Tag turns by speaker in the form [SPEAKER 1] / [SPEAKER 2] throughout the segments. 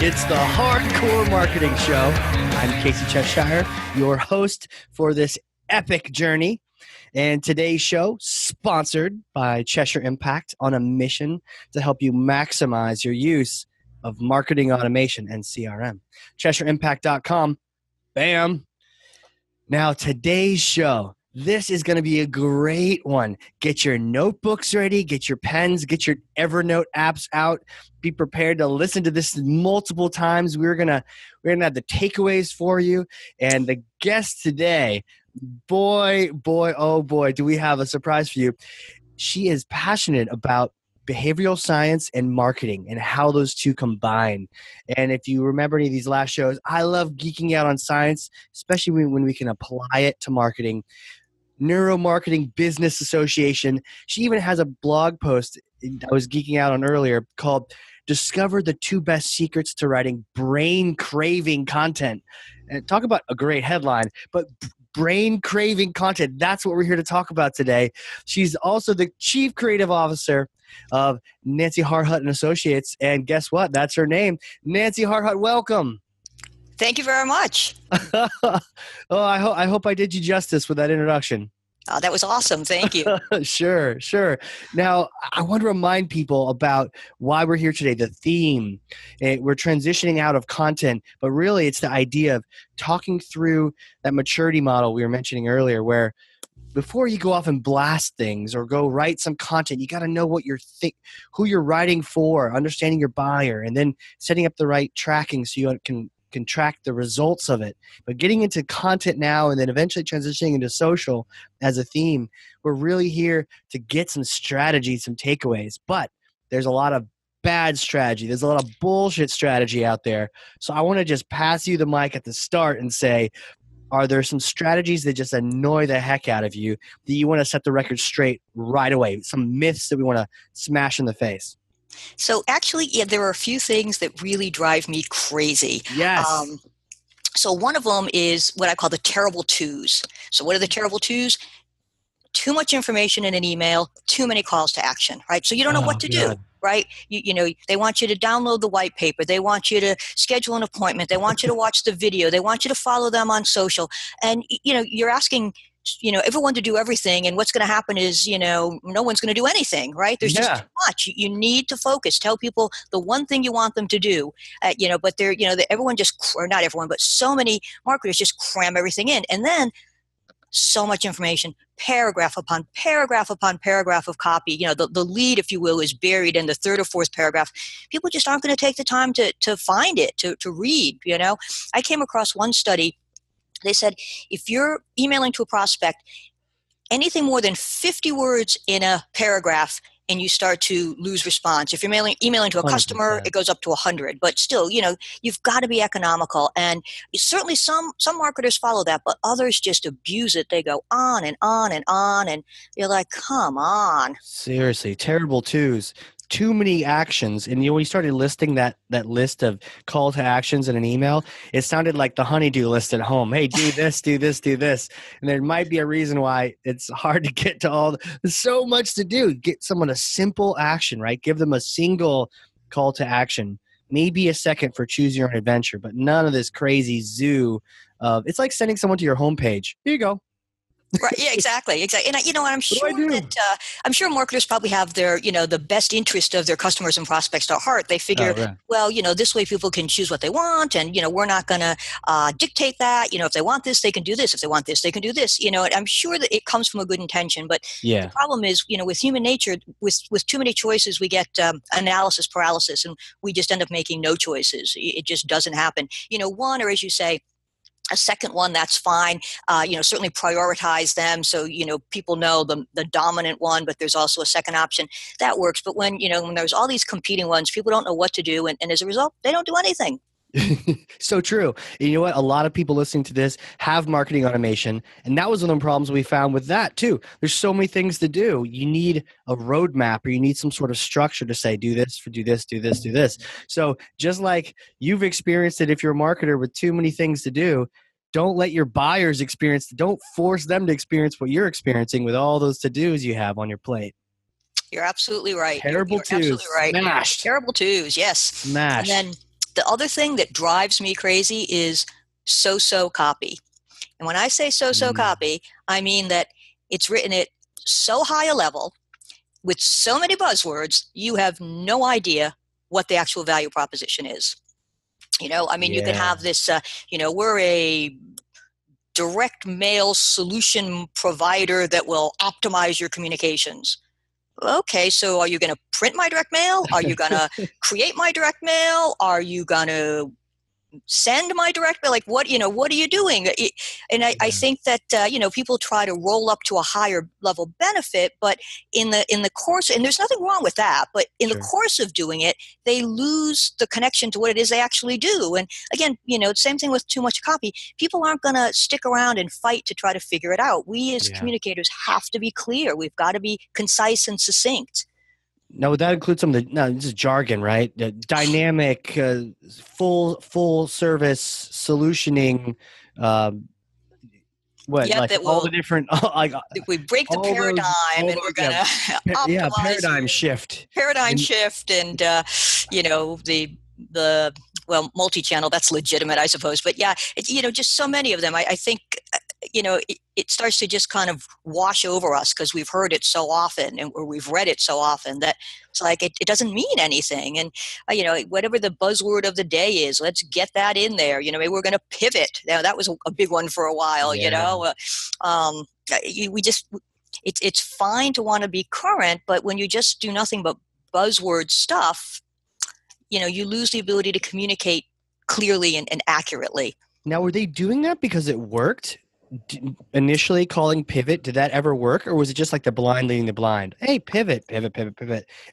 [SPEAKER 1] It's the Hardcore Marketing Show. I'm Casey Cheshire, your host for this epic journey. And today's show, sponsored by Cheshire Impact, on a mission to help you maximize your use of marketing automation and CRM. CheshireImpact.com. Bam. Now, today's show, this is going to be a great one. Get your notebooks ready, get your pens, get your Evernote apps out. Be prepared to listen to this multiple times. We're gonna have the takeaways for you. And the guest today, boy, oh boy, do we have a surprise for you. She is passionate about behavioral science and marketing and how those two combine. And if you remember any of these last shows, I love geeking out on science, especially when we can apply it to marketing. Neuromarketing Business Association. She even has a blog post I was geeking out on earlier called Discover the 2 Best Secrets to Writing Brain-Craving Content. And talk about a great headline, but brain-craving content, that's what we're here to talk about today. She's also the Chief Creative Officer of Nancy Harhut and Associates. And guess what? That's her name. Nancy Harhut, welcome.
[SPEAKER 2] Thank you very much.
[SPEAKER 1] Oh, I hope I did you justice with that introduction.
[SPEAKER 2] Oh, that was awesome. Thank you.
[SPEAKER 1] Sure. Now, I want to remind people about why we're here today, the theme. We're transitioning out of content, but really it's the idea of talking through that maturity model we were mentioning earlier, where before you go off and blast things or go write some content, you got to know what who you're writing for, understanding your buyer, and then setting up the right tracking so you can track the results of it. But getting into content now and then eventually transitioning into social as a theme, we're really here to get some strategy, some takeaways. But there's a lot of bad strategy. There's a lot of bullshit strategy out there. So I want to just pass you the mic at the start and say, are there some strategies that just annoy the heck out of you that you want to set the record straight right away? Some myths that we want to smash in the face?
[SPEAKER 2] So actually, yeah, there are a few things that really drive me crazy.
[SPEAKER 1] Yes.
[SPEAKER 2] So one of them is what I call the terrible twos. So what are the terrible twos? Too much information in an email, too many calls to action, right? So you don't know what to do, right? You know, they want you to download the white paper. They want you to schedule an appointment. They want you to watch the video. They want you to follow them on social. And, you know, you're asking everyone to do everything, and what's going to happen is, no one's going to do anything, right? There's just too much. You need to focus. Tell people the one thing you want them to do, but they're, everyone just, or not everyone, but so many marketers just cram everything in. And then so much information, paragraph upon paragraph upon paragraph of copy. The lead, if you will, is buried in the 3rd or 4th paragraph. People just aren't going to take the time to find it, to read, I came across one study. They said, if you're emailing to a prospect, anything more than 50 words in a paragraph, and you start to lose response. If you're emailing to a
[SPEAKER 1] 100%.
[SPEAKER 2] Customer, it goes up to 100. But still, you've got to be economical. And certainly some marketers follow that, but others just abuse it. They go on and on and on, and you're like, come on.
[SPEAKER 1] Seriously, terrible twos. Too many actions. And when you started listing that list of call to actions in an email, it sounded like the honeydew list at home. Hey, do this, do this, do this. And there might be a reason why it's hard to get to there's so much to do. Get someone a simple action, right? Give them a single call to action. Maybe a second for choose your own adventure, but none of this crazy zoo of, it's like sending someone to your homepage. Here you go.
[SPEAKER 2] Right. Yeah, exactly. And I'm sure I'm sure marketers probably have their, the best interest of their customers and prospects at heart. They figure, well, this way people can choose what they want, and we're not going to dictate that. If they want this, they can do this. If they want this, they can do this. And I'm sure that it comes from a good intention, but the problem is, with human nature, with too many choices, we get analysis paralysis, and we just end up making no choices. It just doesn't happen. One, or as you say, a second one, that's fine. Certainly prioritize them so, people know the dominant one, but there's also a second option. That works. But when there's all these competing ones, people don't know what to do. And as a result, they don't do anything.
[SPEAKER 1] So true. And you know what? A lot of people listening to this have marketing automation. And that was one of the problems we found with that too. There's so many things to do. You need a roadmap, or you need some sort of structure to say, do this, do this, do this, do this. So just like you've experienced it, if you're a marketer with too many things to do, don't let your buyers don't force them to experience what you're experiencing with all those to-dos you have on your plate.
[SPEAKER 2] You're absolutely right.
[SPEAKER 1] Terrible twos.
[SPEAKER 2] Absolutely right.
[SPEAKER 1] Smashed.
[SPEAKER 2] Terrible twos, yes.
[SPEAKER 1] Smashed.
[SPEAKER 2] And then The other thing that drives me crazy is so-so copy. And when I say so-so copy, I mean that it's written at so high a level with so many buzzwords, you have no idea what the actual value proposition is. You know, I mean, you can have this, we're a direct mail solution provider that will optimize your communications. Okay, so are you going to print my direct mail? Are you going to create my direct mail? Are you going to send my direct mail? Like, what are you doing? And I think that, people try to roll up to a higher level benefit, but in the course, and there's nothing wrong with that, but in the course of doing it, they lose the connection to what it is they actually do. And again, same thing with too much copy. People aren't going to stick around and fight to try to figure it out. We as communicators have to be clear. We've got to be concise and succinct.
[SPEAKER 1] Now, would that include some of the, no, this is jargon, right? The dynamic, full service solutioning, all the different,
[SPEAKER 2] we break the paradigm and we're going to optimize
[SPEAKER 1] paradigm shift.
[SPEAKER 2] Shift and, the multi-channel, that's legitimate, I suppose. But just so many of them, I think, it starts to just kind of wash over us because we've heard it so often or we've read it so often that it's like it doesn't mean anything. And, whatever the buzzword of the day is, let's get that in there. Maybe we're going to pivot. Now, that was a big one for a while, it's fine to want to be current, but when you just do nothing but buzzword stuff, you lose the ability to communicate clearly and accurately.
[SPEAKER 1] Now, were they doing that because it worked? Initially calling pivot, did that ever work? Or was it just like the blind leading the blind? Hey, pivot.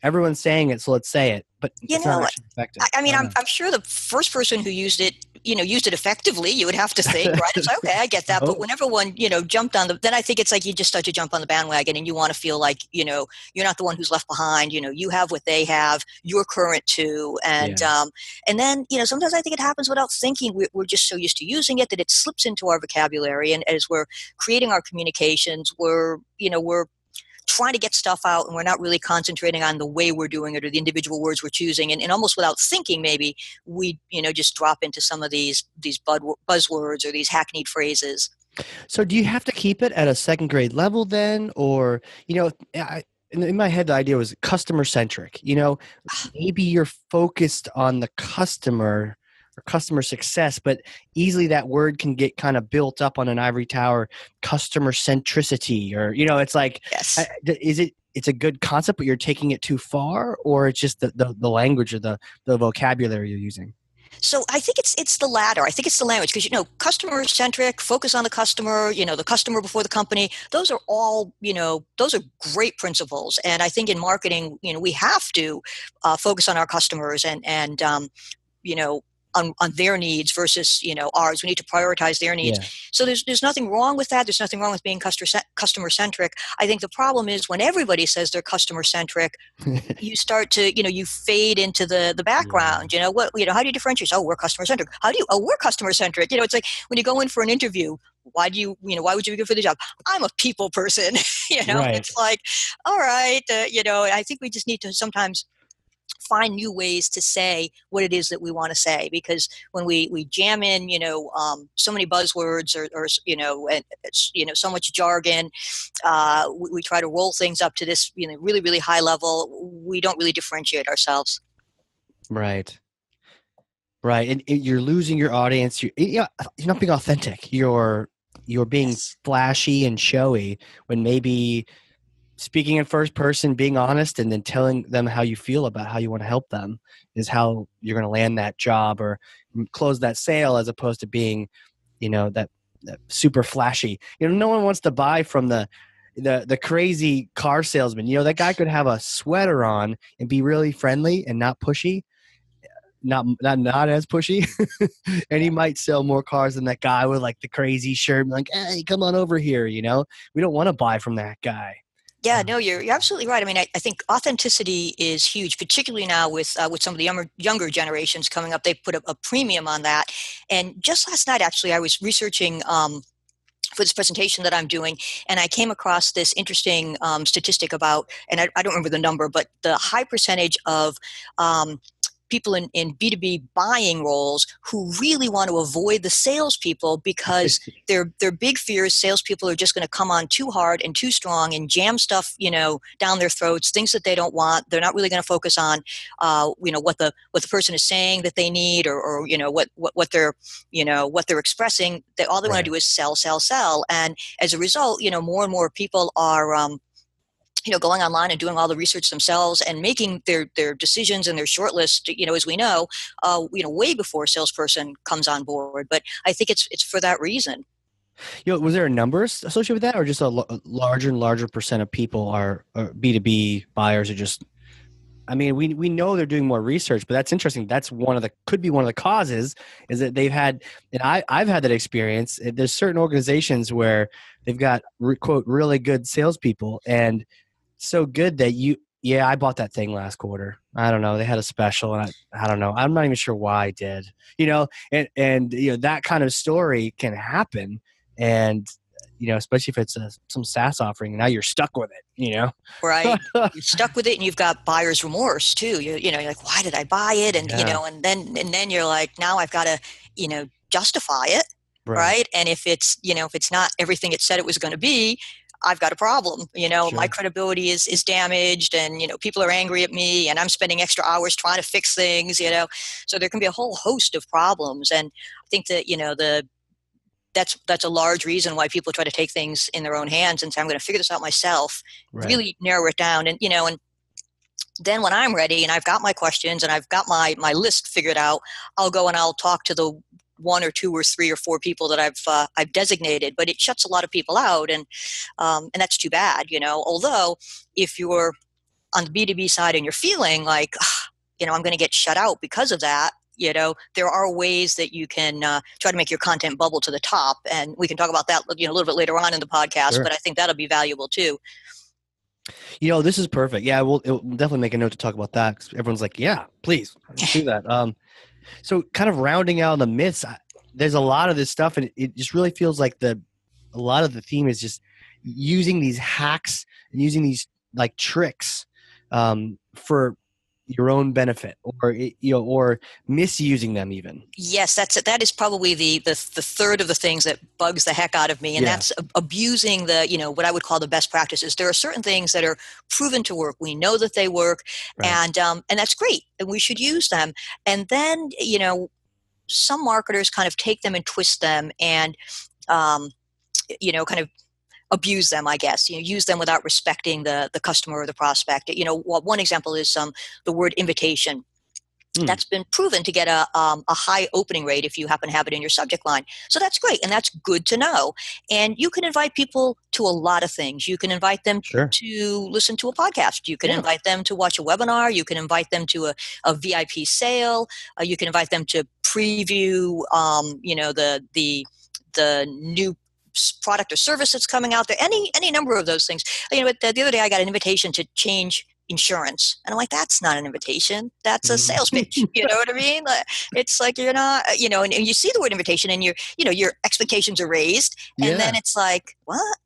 [SPEAKER 1] Everyone's saying it, so let's say it. But it's not actually effective.
[SPEAKER 2] I'm sure the first person who used it, used it effectively, you would have to think, right? It's like, okay, I get that. But when everyone, jumped on then I think it's like you just start to jump on the bandwagon and you want to feel like, you're not the one who's left behind. You have what they have, you're current too. And then, sometimes I think it happens without thinking. We're just so used to using it that it slips into our vocabulary. And as we're creating our communications, we're trying to get stuff out and we're not really concentrating on the way we're doing it or the individual words we're choosing. And almost without thinking, maybe we, just drop into some of these buzzwords or these hackneyed phrases.
[SPEAKER 1] So do you have to keep it at a second grade level then? Or, in my head, the idea was customer centric, maybe you're focused on the customer or customer success, but easily that word can get kind of built up on an ivory tower, customer centricity, or, it's like, it's a good concept, but you're taking it too far, or it's just the language or the vocabulary you're using?
[SPEAKER 2] So I think it's the latter. I think it's the language because, customer centric, focus on the customer, the customer before the company. Those are all, those are great principles. And I think in marketing, we have to focus on our customers and on their needs versus, ours. We need to prioritize their needs. Yeah. So there's nothing wrong with that. There's nothing wrong with being customer centric. I think the problem is when everybody says they're customer centric, you start to, you fade into the background. Yeah. How do you differentiate? Oh, we're customer centric. We're customer centric. It's like when you go in for an interview, why would you be good for the job? I'm a people person. Right. It's like, all right. I think we just need to sometimes find new ways to say what it is that we want to say, because when we jam in, so many buzzwords or so much jargon, we try to roll things up to this, really, really high level. We don't really differentiate ourselves.
[SPEAKER 1] Right. And you're losing your audience. You're not being authentic. You're being flashy and showy when maybe speaking in first person, being honest, and then telling them how you feel about how you want to help them is how you're going to land that job or close that sale, as opposed to being, that super flashy. No one wants to buy from the crazy car salesman. That guy could have a sweater on and be really friendly and not pushy, not as pushy, and he might sell more cars than that guy with like the crazy shirt, like, hey, come on over here. We don't want to buy from that guy.
[SPEAKER 2] Yeah, no, you're absolutely right. I mean, I think authenticity is huge, particularly now with some of the younger generations coming up. They put a premium on that. And just last night, actually, I was researching for this presentation that I'm doing, and I came across this interesting statistic about, and I don't remember the number, but the high percentage of people in B2B buying roles who really want to avoid the salespeople because their big fear is salespeople are just going to come on too hard and too strong and jam stuff, down their throats, things that they don't want. They're not really going to focus on, what the person is saying that they need, or what they're expressing. That all they want to do is sell, sell, sell. And as a result, more and more people are, going online and doing all the research themselves and making their decisions and their shortlist, as we know, way before a salesperson comes on board. But I think it's for that reason.
[SPEAKER 1] Was there a numbers associated with that, or just a larger and larger percent of people are B2B buyers are just? I mean, we know they're doing more research, but that's interesting. That's could be one of the causes is that they've had, and I've had that experience. There's certain organizations where they've got quote really good salespeople, and so good that I bought that thing last quarter. I don't know. They had a special, and I don't know. I'm not even sure why I did. And that kind of story can happen, and especially if it's some SaaS offering. Now you're stuck with it.
[SPEAKER 2] Right. You're stuck with it, and you've got buyer's remorse too. You're like, why did I buy it? And and then you're like, now I've got to justify it, right? And if it's if it's not everything it said it was going to be, I've got a problem.
[SPEAKER 1] Sure.
[SPEAKER 2] My credibility is damaged, and people are angry at me, and I'm spending extra hours trying to fix things. So there can be a whole host of problems, and I think that that's a large reason why people try to take things in their own hands and say, I'm going to figure this out myself. Really narrow it down, and and then when I'm ready and I've got my questions and I've got my list figured out, I'll go and I'll talk to the 1 or 2 or 3 or 4 people that I've designated. But it shuts a lot of people out, and that's too bad. Although if you're on the B2B side and you're feeling like I'm going to get shut out because of that, there are ways that you can try to make your content bubble to the top, and we can talk about that a little bit later on in the podcast.
[SPEAKER 1] Sure.
[SPEAKER 2] But I think that'll be valuable too.
[SPEAKER 1] This is perfect. Yeah, it will definitely make a note to talk about that, 'cause everyone's like, yeah, please do that. So kind of rounding out the myths, there's a lot of this stuff, and it just really feels like a lot of the theme is just using these hacks and using these like tricks for your own benefit, or misusing them even.
[SPEAKER 2] Yes, that is probably the third of the things that bugs the heck out of me, and that's abusing the what I would call the best practices. There are certain things that are proven to work. We know that they work, and that's great, and we should use them. And then some marketers kind of take them and twist them, and kind of abuse them, I guess. Use them without respecting the customer or the prospect. One example is the word invitation. That's been proven to get a high opening rate if you happen to have it in your subject line. So that's great, and that's good to know. And you can invite people to a lot of things. You can invite them to listen to a podcast. You can invite them to watch a webinar. You can invite them to a VIP sale. You can invite them to preview, the new product or service that's coming out there. Any number of those things. The other day I got an invitation to change insurance, and I'm like, that's not an invitation, that's a sales pitch. You know what I mean? It's like, you're not, and you see the word invitation, and your expectations are raised, and then it's like, what,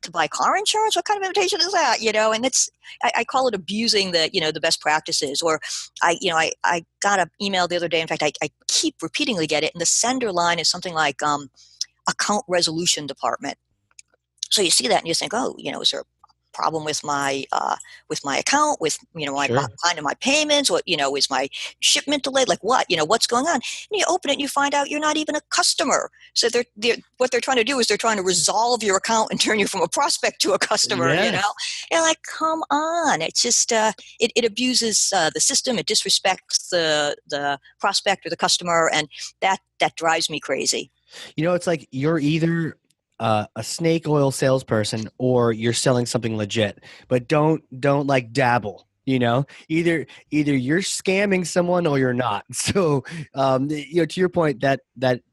[SPEAKER 2] to buy car insurance? What kind of invitation is that? And it's, I call it abusing the best practices. Or I got an email the other day, in fact I keep repeatedly get it, and the sender line is something like account resolution department. So you see that and you think, oh, is there a problem with my account, with my behind in my payments? What is my shipment delayed? Like what? What's going on? And you open it and you find out you're not even a customer. So what they're trying to do is they're trying to resolve your account and turn you from a prospect to a customer. You're like, come on! It's just it abuses the system. It disrespects the prospect or the customer, and that drives me crazy.
[SPEAKER 1] It's like you're either a snake oil salesperson or you're selling something legit, but don't like dabble. Either you're scamming someone or you're not. So, to your point, that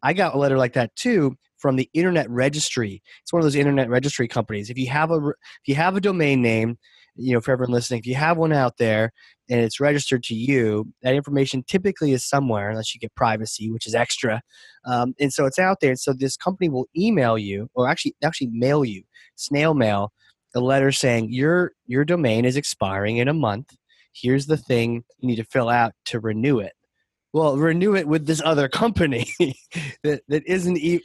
[SPEAKER 1] I got a letter like that too from the Internet Registry. It's one of those Internet Registry companies. If you have a domain name, for everyone listening, if you have one out there and it's registered to you, that information typically is somewhere, unless you get privacy, which is extra. And so it's out there. And so this company will email you, or actually mail you, snail mail, a letter saying your domain is expiring in a month. here's the thing you need to fill out to renew it. Well, renew it with this other company that isn't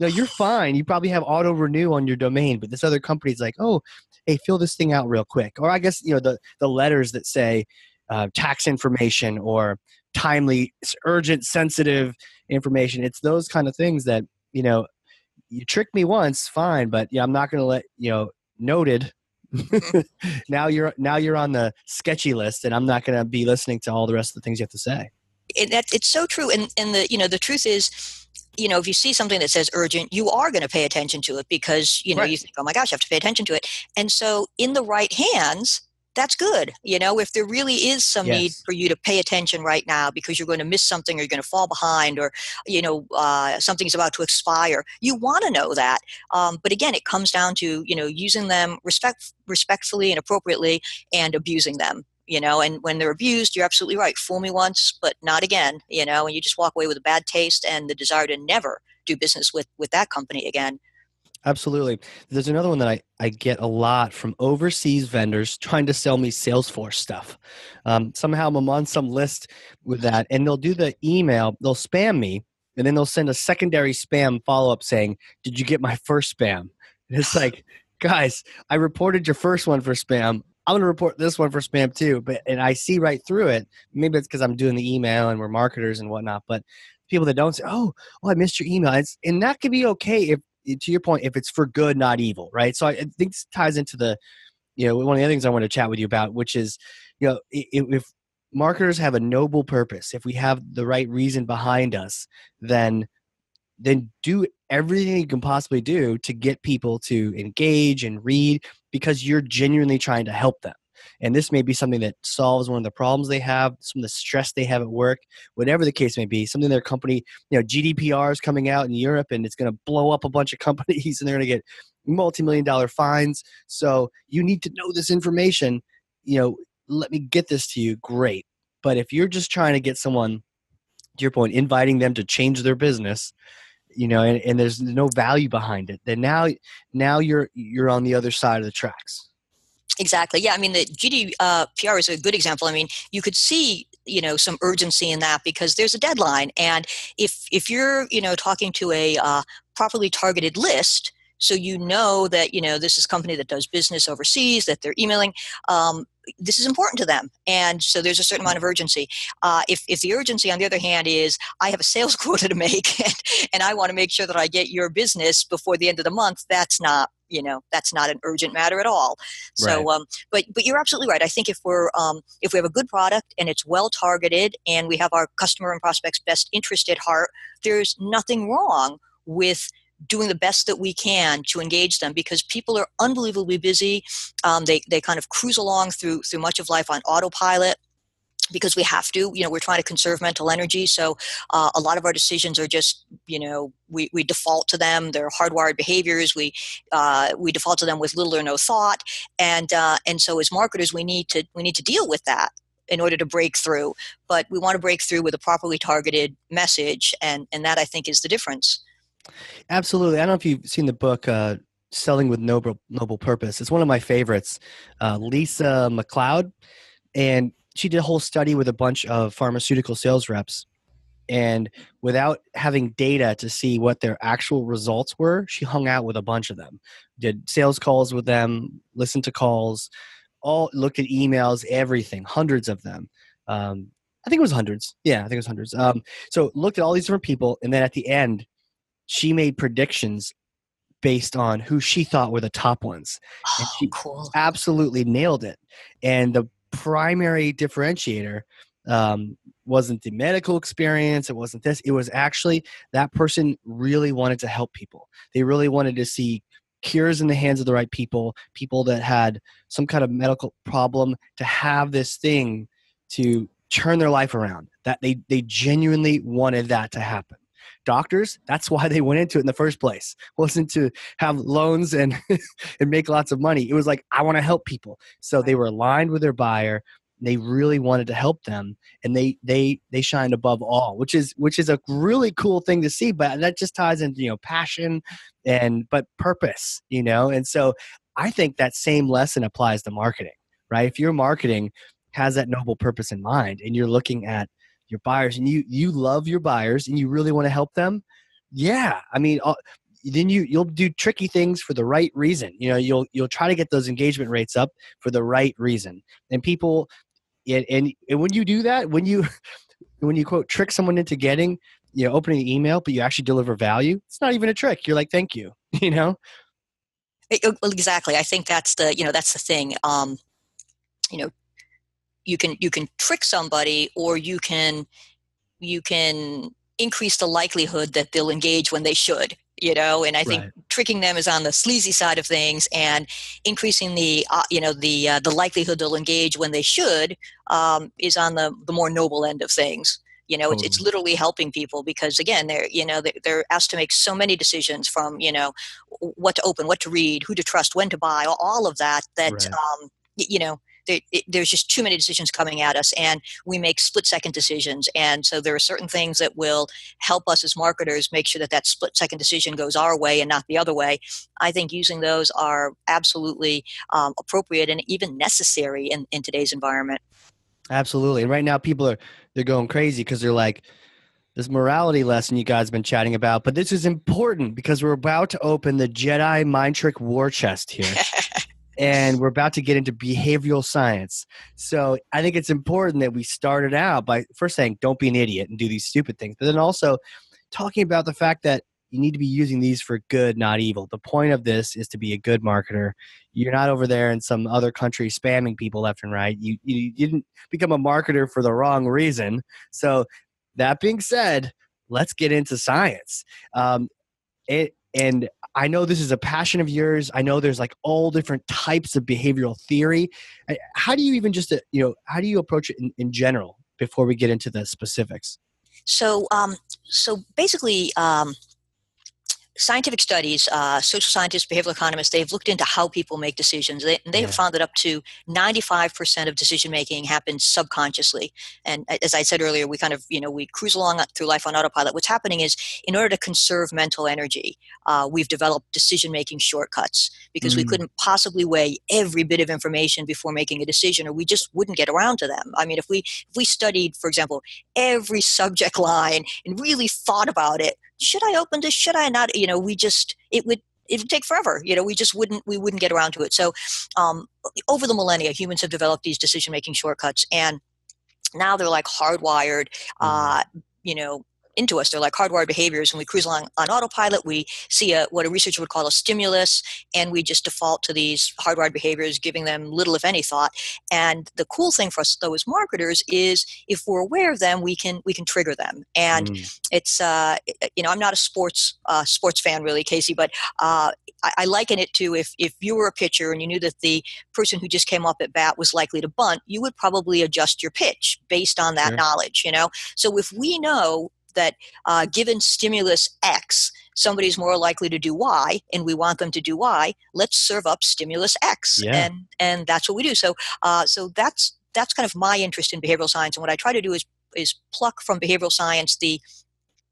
[SPEAKER 1] no, you're fine. You probably have auto renew on your domain, but this other company's like, oh, hey, fill this thing out real quick. Or I guess, the letters that say tax information or timely, urgent, sensitive information. It's those kind of things that, you tricked me once, fine, but I'm not going to let, noted. Now you're on the sketchy list, and I'm not going to be listening to all the rest of the things you have to say.
[SPEAKER 2] It's so true. And the truth is, if you see something that says urgent, you are going to pay attention to it because,
[SPEAKER 1] Right.
[SPEAKER 2] you think, oh my gosh, I have to pay attention to it. And so in the right hands, that's good. If there really is some need for you to pay attention right now because you're going to miss something or you're going to fall behind or, something's about to expire, you want to know that. But again, it comes down to, using them respectfully and appropriately and abusing them. And when they're abused, you're absolutely right. Fool me once, but not again, and you just walk away with a bad taste and the desire to never do business with that company again.
[SPEAKER 1] Absolutely. There's another one that I get a lot from overseas vendors trying to sell me Salesforce stuff. Somehow I'm on some list with that, and they'll do the email, they'll spam me, and then they'll send a secondary spam follow-up saying, did you get my first spam? And it's like, guys, I reported your first one for spam. I'm going to report this one for spam too. And I see right through it. Maybe it's because I'm doing the email and we're marketers and whatnot, but people that don't say, oh, I missed your email. And that could be okay if, to your point, if it's for good, not evil, right? So I think this ties into the, one of the other things I want to chat with you about, which is, if marketers have a noble purpose, if we have the right reason behind us, then do everything you can possibly do to get people to engage and read because you're genuinely trying to help them. And this may be something that solves one of the problems they have, some of the stress they have at work, whatever the case may be, something their company, GDPR is coming out in Europe and it's going to blow up a bunch of companies and they're going to get multi-million-dollar fines. So you need to know this information. Let me get this to you. Great. But if you're just trying to get someone, to your point, inviting them to change their business, and there's no value behind it, then now you're on the other side of the tracks.
[SPEAKER 2] Exactly. Yeah. I mean, the GDPR is a good example. I mean, you could see, some urgency in that because there's a deadline. And if you're, talking to a properly targeted list, so that, this is a company that does business overseas, that they're emailing, this is important to them. And so there's a certain amount of urgency. If the urgency, on the other hand, is I have a sales quota to make and I want to make sure that I get your business before the end of the month, that's not an urgent matter at all. So,
[SPEAKER 1] right.
[SPEAKER 2] But you're absolutely right. I think if we have a good product and it's well targeted and we have our customer and prospects' best interest at heart, there's nothing wrong with doing the best that we can to engage them because people are unbelievably busy. They kind of cruise along through much of life on autopilot. Because we have to, we're trying to conserve mental energy. So a lot of our decisions are just, we default to them. They're hardwired behaviors. We default to them with little or no thought. And so as marketers, we need to deal with that in order to break through. But we want to break through with a properly targeted message. And that, I think, is the difference.
[SPEAKER 1] Absolutely. I don't know if you've seen the book, Selling with Noble Purpose. It's one of my favorites. Lisa McLeod. And she did a whole study with a bunch of pharmaceutical sales reps, and without having data to see what their actual results were, she hung out with a bunch of them, did sales calls with them, listened to calls, all looked at emails, everything, hundreds of them. I think it was hundreds. Yeah, I think it was hundreds. So looked at all these different people, and then at the end, she made predictions based on who she thought were the top ones. And she
[SPEAKER 2] Cool.
[SPEAKER 1] absolutely nailed it. And the primary differentiator wasn't the medical experience. It wasn't this. It was actually that person really wanted to help people. They really wanted to see cures in the hands of the right people, people that had some kind of medical problem, to have this thing to turn their life around. That they genuinely wanted that to happen. Doctors, that's why they went into it in the first place. Wasn't to have loans and and make lots of money. It was like, I want to help people. So they were aligned with their buyer. They really wanted to help them, and they shined above all, which is a really cool thing to see. But that just ties into passion but purpose, And so I think that same lesson applies to marketing, right? If you're marketing, has that noble purpose in mind, and you're looking at your buyers, and you love your buyers, and you really want to help them. Yeah, I mean, then you'll do tricky things for the right reason. You'll try to get those engagement rates up for the right reason, and people, and when you do that, when you quote trick someone into getting, opening the email, but you actually deliver value, it's not even a trick. You're like, thank you.
[SPEAKER 2] Well, exactly. I think that's that's the thing. You can trick somebody, or you can increase the likelihood that they'll engage when they should. And I think tricking them is on the sleazy side of things, and increasing the the likelihood they'll engage when they should is on the more noble end of things. Totally. It's literally helping people, because again, they're asked to make so many decisions, from what to open, what to read, who to trust, when to buy, all of that. There's just too many decisions coming at us, and we make split-second decisions. And so there are certain things that will help us as marketers make sure that split-second decision goes our way and not the other way. I think using those are absolutely appropriate and even necessary in today's environment.
[SPEAKER 1] Absolutely. And right now they're going crazy because they're like, this morality lesson you guys have been chatting about, but this is important because we're about to open the Jedi mind trick war chest here. And we're about to get into behavioral science. So I think it's important that we started out by first saying, don't be an idiot and do these stupid things. But then also talking about the fact that you need to be using these for good, not evil. The point of this is to be a good marketer. You're not over there in some other country spamming people left and right. You didn't become a marketer for the wrong reason. So that being said, let's get into science. And I know this is a passion of yours. I know there's like all different types of behavioral theory. How do you even how do you approach it in general before we get into the specifics?
[SPEAKER 2] So basically, scientific studies, social scientists, behavioral economists, they've looked into how people make decisions. They have found that up to 95% of decision-making happens subconsciously. And as I said earlier, we kind of, we cruise along through life on autopilot. What's happening is, in order to conserve mental energy, we've developed decision-making shortcuts, because we couldn't possibly weigh every bit of information before making a decision, or we just wouldn't get around to them. I mean, if we studied, for example, every subject line and really thought about it, should I open this? Should I not? It would take forever. We wouldn't get around to it. So over the millennia, humans have developed these decision-making shortcuts, and now they're like hardwired, into us. They're like hardwired behaviors. When we cruise along on autopilot, we see what a researcher would call a stimulus, and we just default to these hardwired behaviors, giving them little, if any, thought. And the cool thing for us, though, as marketers, is if we're aware of them, we can trigger them. And it's I'm not a sports fan really, Casey, but I liken it to if you were a pitcher and you knew that the person who just came up at bat was likely to bunt, you would probably adjust your pitch based on that knowledge. So if we know that given stimulus X, somebody's more likely to do Y, and we want them to do Y, let's serve up stimulus X. Yeah. And that's what we do. So that's kind of my interest in behavioral science. And what I try to do is pluck from behavioral science the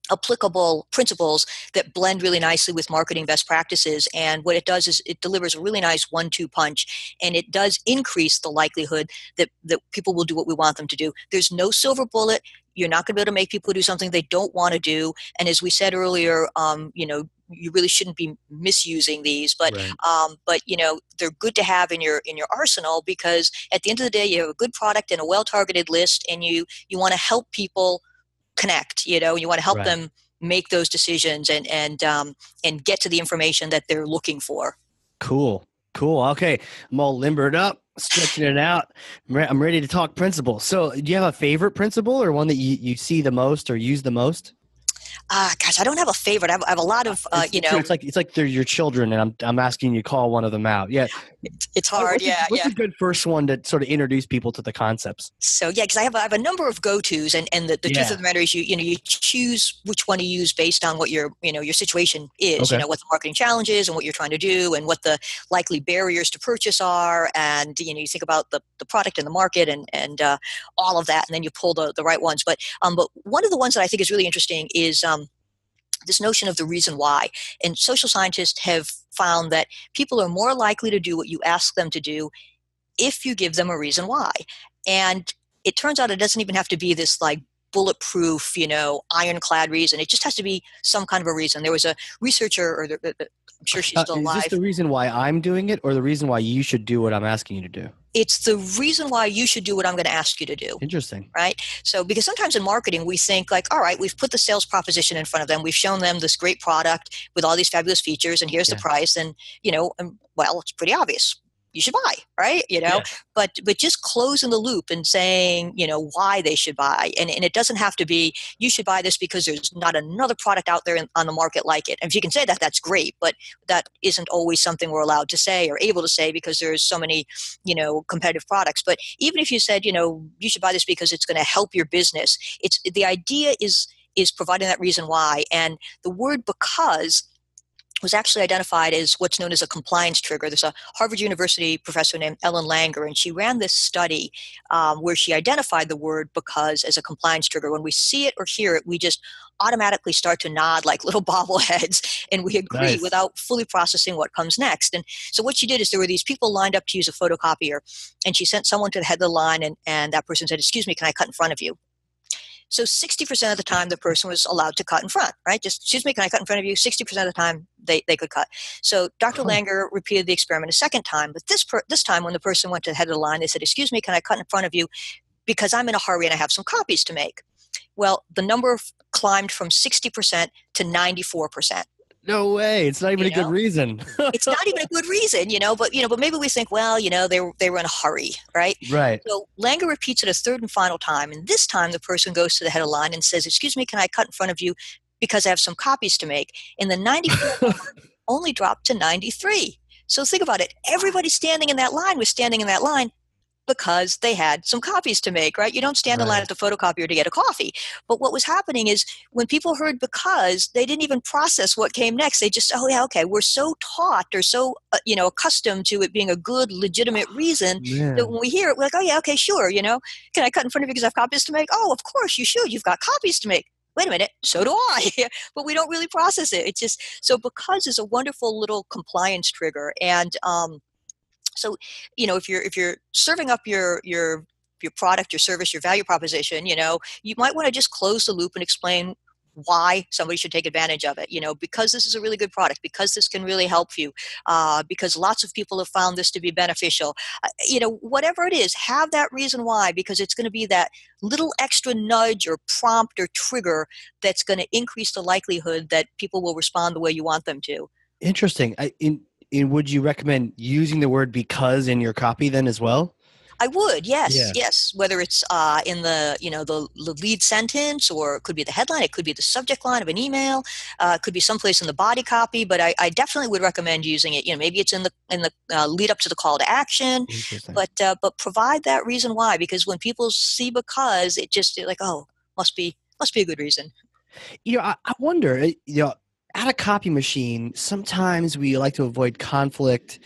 [SPEAKER 2] applicable principles that blend really nicely with marketing best practices. And what it does is it delivers a really nice 1-2 punch, and it does increase the likelihood that people will do what we want them to do. There's no silver bullet. You're not going to be able to make people do something they don't want to do. And as we said earlier, you really shouldn't be misusing these, but they're good to have in your arsenal, because at the end of the day, you have a good product and a well-targeted list, and you want to help people connect. You want to help them make those decisions and get to the information that they're looking for.
[SPEAKER 1] Cool. Okay, I'm all limbered up, stretching it out. I'm ready to talk principles. So, do you have a favorite principle, or one that you see the most or use the most?
[SPEAKER 2] Gosh, I don't have a favorite. I have a lot of,
[SPEAKER 1] It's like they're your children, and I'm asking you to call one of them out. Yeah,
[SPEAKER 2] it's hard.
[SPEAKER 1] What's a good first one to sort of introduce people to the concepts?
[SPEAKER 2] So because I have a number of go-tos, and the truth of the matter is you choose which one to use based on what your situation is. Okay. What the marketing challenge is, and what you're trying to do, and what the likely barriers to purchase are, and you think about the product and the market and all of that, and then you pull the right ones. But one of the ones that I think is really interesting is this notion of the reason why. And social scientists have found that people are more likely to do what you ask them to do if you give them a reason why. And it turns out it doesn't even have to be this like bulletproof, ironclad reason. It just has to be some kind of a reason. There was a researcher, I'm sure she's still
[SPEAKER 1] Is
[SPEAKER 2] alive.
[SPEAKER 1] this the reason why I'm doing it, or the reason why you should do what I'm asking you to do?
[SPEAKER 2] It's the reason why you should do what I'm going to ask you to do.
[SPEAKER 1] Interesting.
[SPEAKER 2] Right? So, because sometimes in marketing, we think like, all right, we've put the sales proposition in front of them. We've shown them this great product with all these fabulous features, and here's the price. And, well, it's pretty obvious. You should buy, right? But just closing the loop and saying, why they should buy. And it doesn't have to be, you should buy this because there's not another product out there on the market like it. And if you can say that, that's great. But that isn't always something we're allowed to say or able to say because there's so many, competitive products. But even if you said, you should buy this because it's going to help your business, the idea is providing that reason why. And the word because was actually identified as what's known as a compliance trigger. There's a Harvard University professor named Ellen Langer, and she ran this study where she identified the word because as a compliance trigger. When we see it or hear it, we just automatically start to nod like little bobbleheads, and we agree without fully processing what comes next. And so what she did is there were these people lined up to use a photocopier, and she sent someone to the head of the line, and that person said, "Excuse me, can I cut in front of you?" So 60% of the time, the person was allowed to cut in front, right? Just, excuse me, can I cut in front of you? 60% of the time, they could cut. So Dr. Langer repeated the experiment a second time, but this time when the person went to the head of the line, they said, "Excuse me, can I cut in front of you? Because I'm in a hurry and I have some copies to make." Well, the number climbed from 60% to 94%.
[SPEAKER 1] No way. It's not even a good reason.
[SPEAKER 2] It's not even a good reason, but maybe we think, well, they were in a hurry, right?
[SPEAKER 1] Right.
[SPEAKER 2] So Langer repeats it a third and final time. And this time the person goes to the head of the line and says, "Excuse me, can I cut in front of you because I have some copies to make?" And the 94 only dropped to 93. So think about it. Everybody standing in that line was standing in that line because they had some copies to make, right? You don't stand in line at the photocopier to get a coffee. But what was happening is when people heard because, they didn't even process what came next. They just, oh yeah, okay, we're so taught or so, accustomed to it being a good, legitimate reason that when we hear it, we're like, oh yeah, okay, sure, can I cut in front of you because I have copies to make? Oh, of course you should. You've got copies to make. Wait a minute, so do I. But we don't really process it. It's just, so because is a wonderful little compliance trigger. And, so, if you're serving up your product, your service, your value proposition, you might want to just close the loop and explain why somebody should take advantage of it. Because this is a really good product, because this can really help you, because lots of people have found this to be beneficial. Whatever it is, have that reason why, because it's going to be that little extra nudge or prompt or trigger that's going to increase the likelihood that people will respond the way you want them to.
[SPEAKER 1] Interesting. Would you recommend using the word because in your copy then as well?
[SPEAKER 2] I would, yes. Whether it's in the lead sentence, or it could be the headline, it could be the subject line of an email, it could be someplace in the body copy. But I definitely would recommend using it. Maybe it's in the lead up to the call to action. But provide that reason why, because when people see because, they're like, oh, must be a good reason.
[SPEAKER 1] I wonder. At a copy machine, sometimes we like to avoid conflict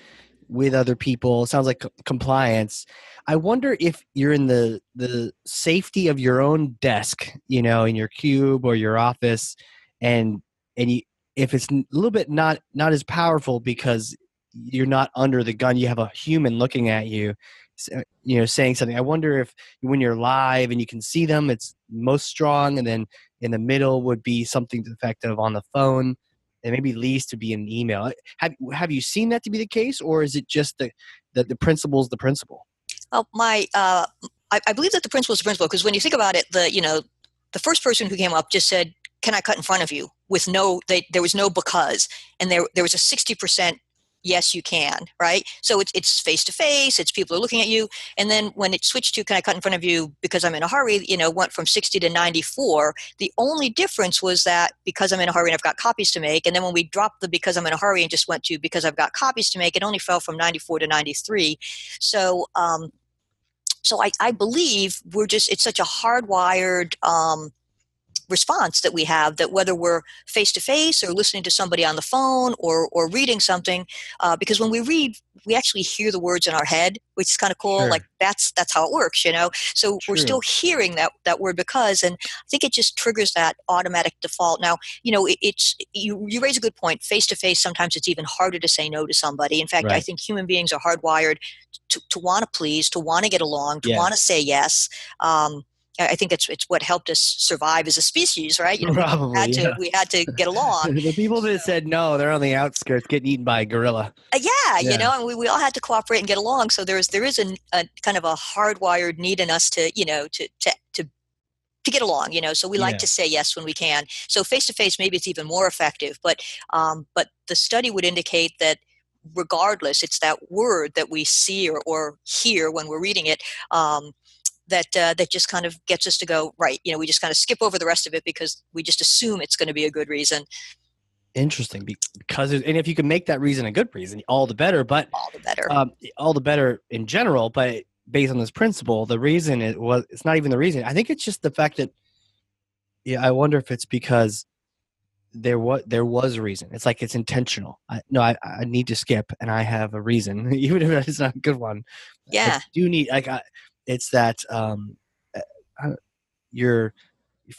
[SPEAKER 1] with other people. It sounds like compliance. I wonder if you're in the safety of your own desk, in your cube or your office, and if it's a little bit not as powerful because you're not under the gun, you have a human looking at you, saying something. I wonder if when you're live and you can see them, it's most strong, and then in the middle would be something effective on the phone, and maybe least to be an email. Have you seen that to be the case, or is it just the principle's the principle?
[SPEAKER 2] Well, I believe that the principle is the principle, because when you think about it, the first person who came up just said, "Can I cut in front of you?" with there was no because, and there was a 60%. Yes, you can, right? So it's face to face. It's people are looking at you. And then when it switched to "Can I cut in front of you because I'm in a hurry," went from 60 to 94. The only difference was that because I'm in a hurry and I've got copies to make. And then when we dropped the "because I'm in a hurry" and just went to "because I've got copies to make," it only fell from 94 to 93. So I believe it's such a hardwired response that we have, that whether we're face to face or listening to somebody on the phone or reading something, because when we read, we actually hear the words in our head, which is kind of cool.
[SPEAKER 1] Sure.
[SPEAKER 2] Like that's how it works, So
[SPEAKER 1] True.
[SPEAKER 2] we're still hearing that word because, and I think it just triggers that automatic default. Now, it's you raise a good point. Face to face, sometimes it's even harder to say no to somebody. In fact,
[SPEAKER 1] Right.
[SPEAKER 2] I think human beings are hardwired to want to please, to want to get along, to want to say yes. I think it's what helped us survive as a species, right?
[SPEAKER 1] Probably,
[SPEAKER 2] we had to get along.
[SPEAKER 1] The people that said no, they're on the outskirts getting eaten by a gorilla.
[SPEAKER 2] Yeah. And we all had to cooperate and get along. So there is a kind of a hardwired need in us to get along, So we like to say yes when we can. So face to face, maybe it's even more effective. But the study would indicate that regardless, it's that word that we see or hear when we're reading it. That just kind of gets us to go, right, we just kind of skip over the rest of it because we just assume it's going to be a good reason.
[SPEAKER 1] Interesting, because and if you can make that reason a good reason, all the better. But all the better in general. But based on this principle, the reason it's not even the reason. I think it's just the fact that, I wonder if it's because there was a reason. It's like it's intentional. I need to skip, and I have a reason, even if it's not a good one.
[SPEAKER 2] Yeah,
[SPEAKER 1] I do need it's that you're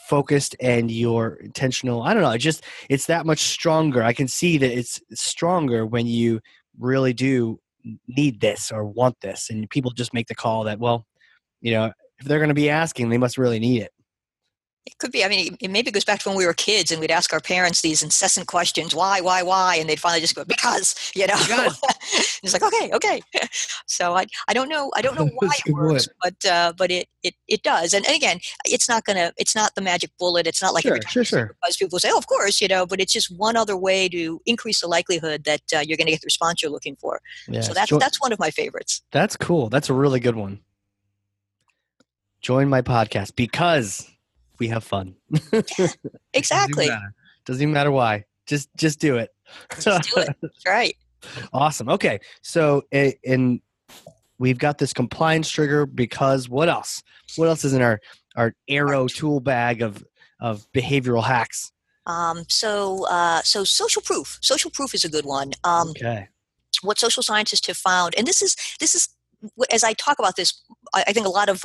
[SPEAKER 1] focused and you're intentional. I don't know. It's that much stronger. I can see that it's stronger when you really do need this or want this, and people just make the call that, well, if they're going to be asking, they must really need it.
[SPEAKER 2] It could be. I mean, it maybe goes back to when we were kids and we'd ask our parents these incessant questions, why? And they'd finally just go, because, It's like, okay. So I don't know why it works, but it does. And again, it's not the magic bullet. It's not like every time because people say, oh, of course, but it's just one other way to increase the likelihood that you're going to get the response you're looking for. Yes. So that's one of my favorites.
[SPEAKER 1] That's cool. That's a really good one. Join my podcast because we have fun.
[SPEAKER 2] Exactly.
[SPEAKER 1] Doesn't even matter why. Just do it.
[SPEAKER 2] Just do it. That's right.
[SPEAKER 1] Awesome. Okay. So, and we've got this compliance trigger because what else? What else is in our arrow tool bag of behavioral hacks?
[SPEAKER 2] So social proof. Social proof is a good one.
[SPEAKER 1] Okay. What
[SPEAKER 2] social scientists have found, and this is as I talk about this, I think a lot of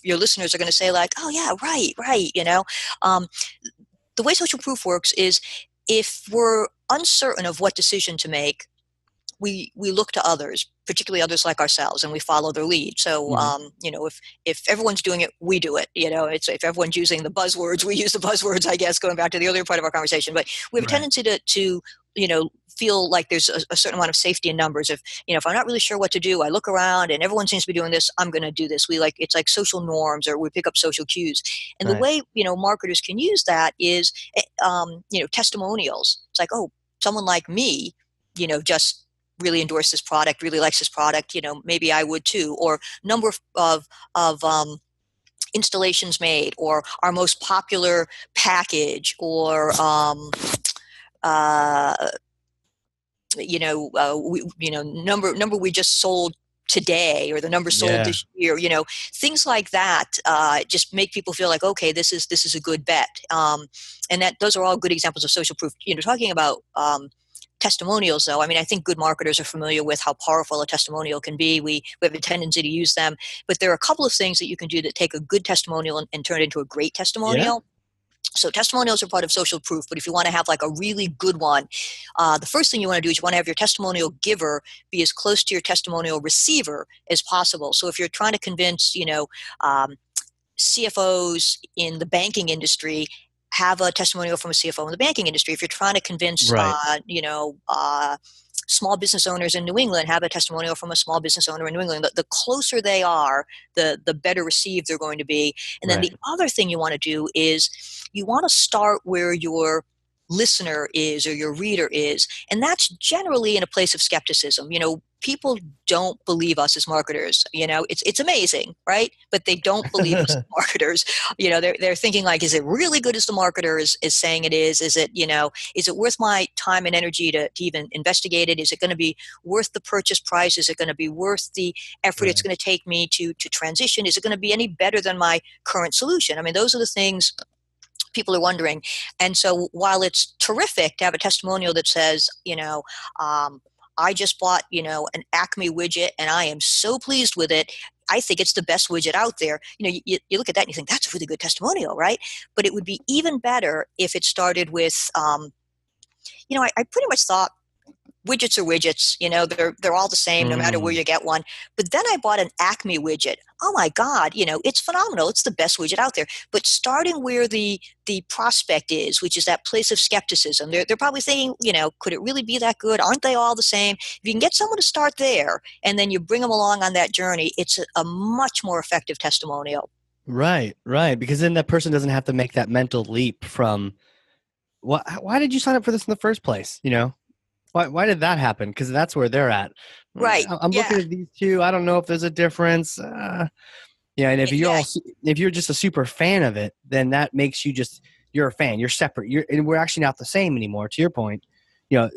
[SPEAKER 2] your listeners are going to say like, oh yeah, right. The way social proof works is if we're uncertain of what decision to make, we look to others, particularly others like ourselves, and we follow their lead. So, if everyone's doing it, we do it. It's if everyone's using the buzzwords, we use the buzzwords. I guess going back to the earlier part of our conversation, but we have a tendency to feel like there's a certain amount of safety in numbers. If I'm not really sure what to do, I look around and everyone seems to be doing this, I'm going to do this. It's like social norms, or we pick up social cues. And the way marketers can use that is testimonials. It's like, oh, someone like me, just really endorse this product, really likes this product, maybe I would too. Or number of installations made, or our most popular package, or number we just sold today, or the number sold this year, things like that just make people feel like, okay, this is a good bet. And those are all good examples of social proof. Talking about testimonials, though, I think good marketers are familiar with how powerful a testimonial can be. We have a tendency to use them, but there are a couple of things that you can do that take a good testimonial and turn it into a great testimonial. So testimonials are part of social proof, but if you want to have like a really good one, the first thing you want to do is you want to have your testimonial giver be as close to your testimonial receiver as possible. So if you're trying to convince, CFOs in the banking industry, have a testimonial from a CFO in the banking industry. If you're trying to convince, small business owners in New England, have a testimonial from a small business owner in New England. The closer they are, the better received they're going to be. And then the other thing you want to do is you want to start where your listener is or your reader is. And that's generally in a place of skepticism. People don't believe us as marketers. It's amazing, right? But they don't believe us as marketers. They're thinking like, is it really good as the marketer is saying it is? Is it worth my time and energy to even investigate it? Is it going to be worth the purchase price? Is it going to be worth the effort it's going to take me to transition? Is it going to be any better than my current solution? Those are the things people are wondering. And so while it's terrific to have a testimonial that says, I just bought, an Acme widget and I am so pleased with it. I think it's the best widget out there. You look at that and you think that's a really good testimonial, right? But it would be even better if it started with, I pretty much thought widgets are widgets, they're all the same no matter where you get one. But then I bought an Acme widget. Oh my God, it's phenomenal. It's the best widget out there. But starting where the prospect is, which is that place of skepticism, they're probably thinking, could it really be that good? Aren't they all the same? If you can get someone to start there and then you bring them along on that journey, it's a much more effective testimonial.
[SPEAKER 1] Right. Because then that person doesn't have to make that mental leap from, why did you sign up for this in the first place? Why did that happen? Because that's where they're at.
[SPEAKER 2] Right.
[SPEAKER 1] I'm looking at these two. I don't know if there's a difference. And if you're just a super fan of it, then that makes you're a fan. You're separate. And we're actually not the same anymore. To your point,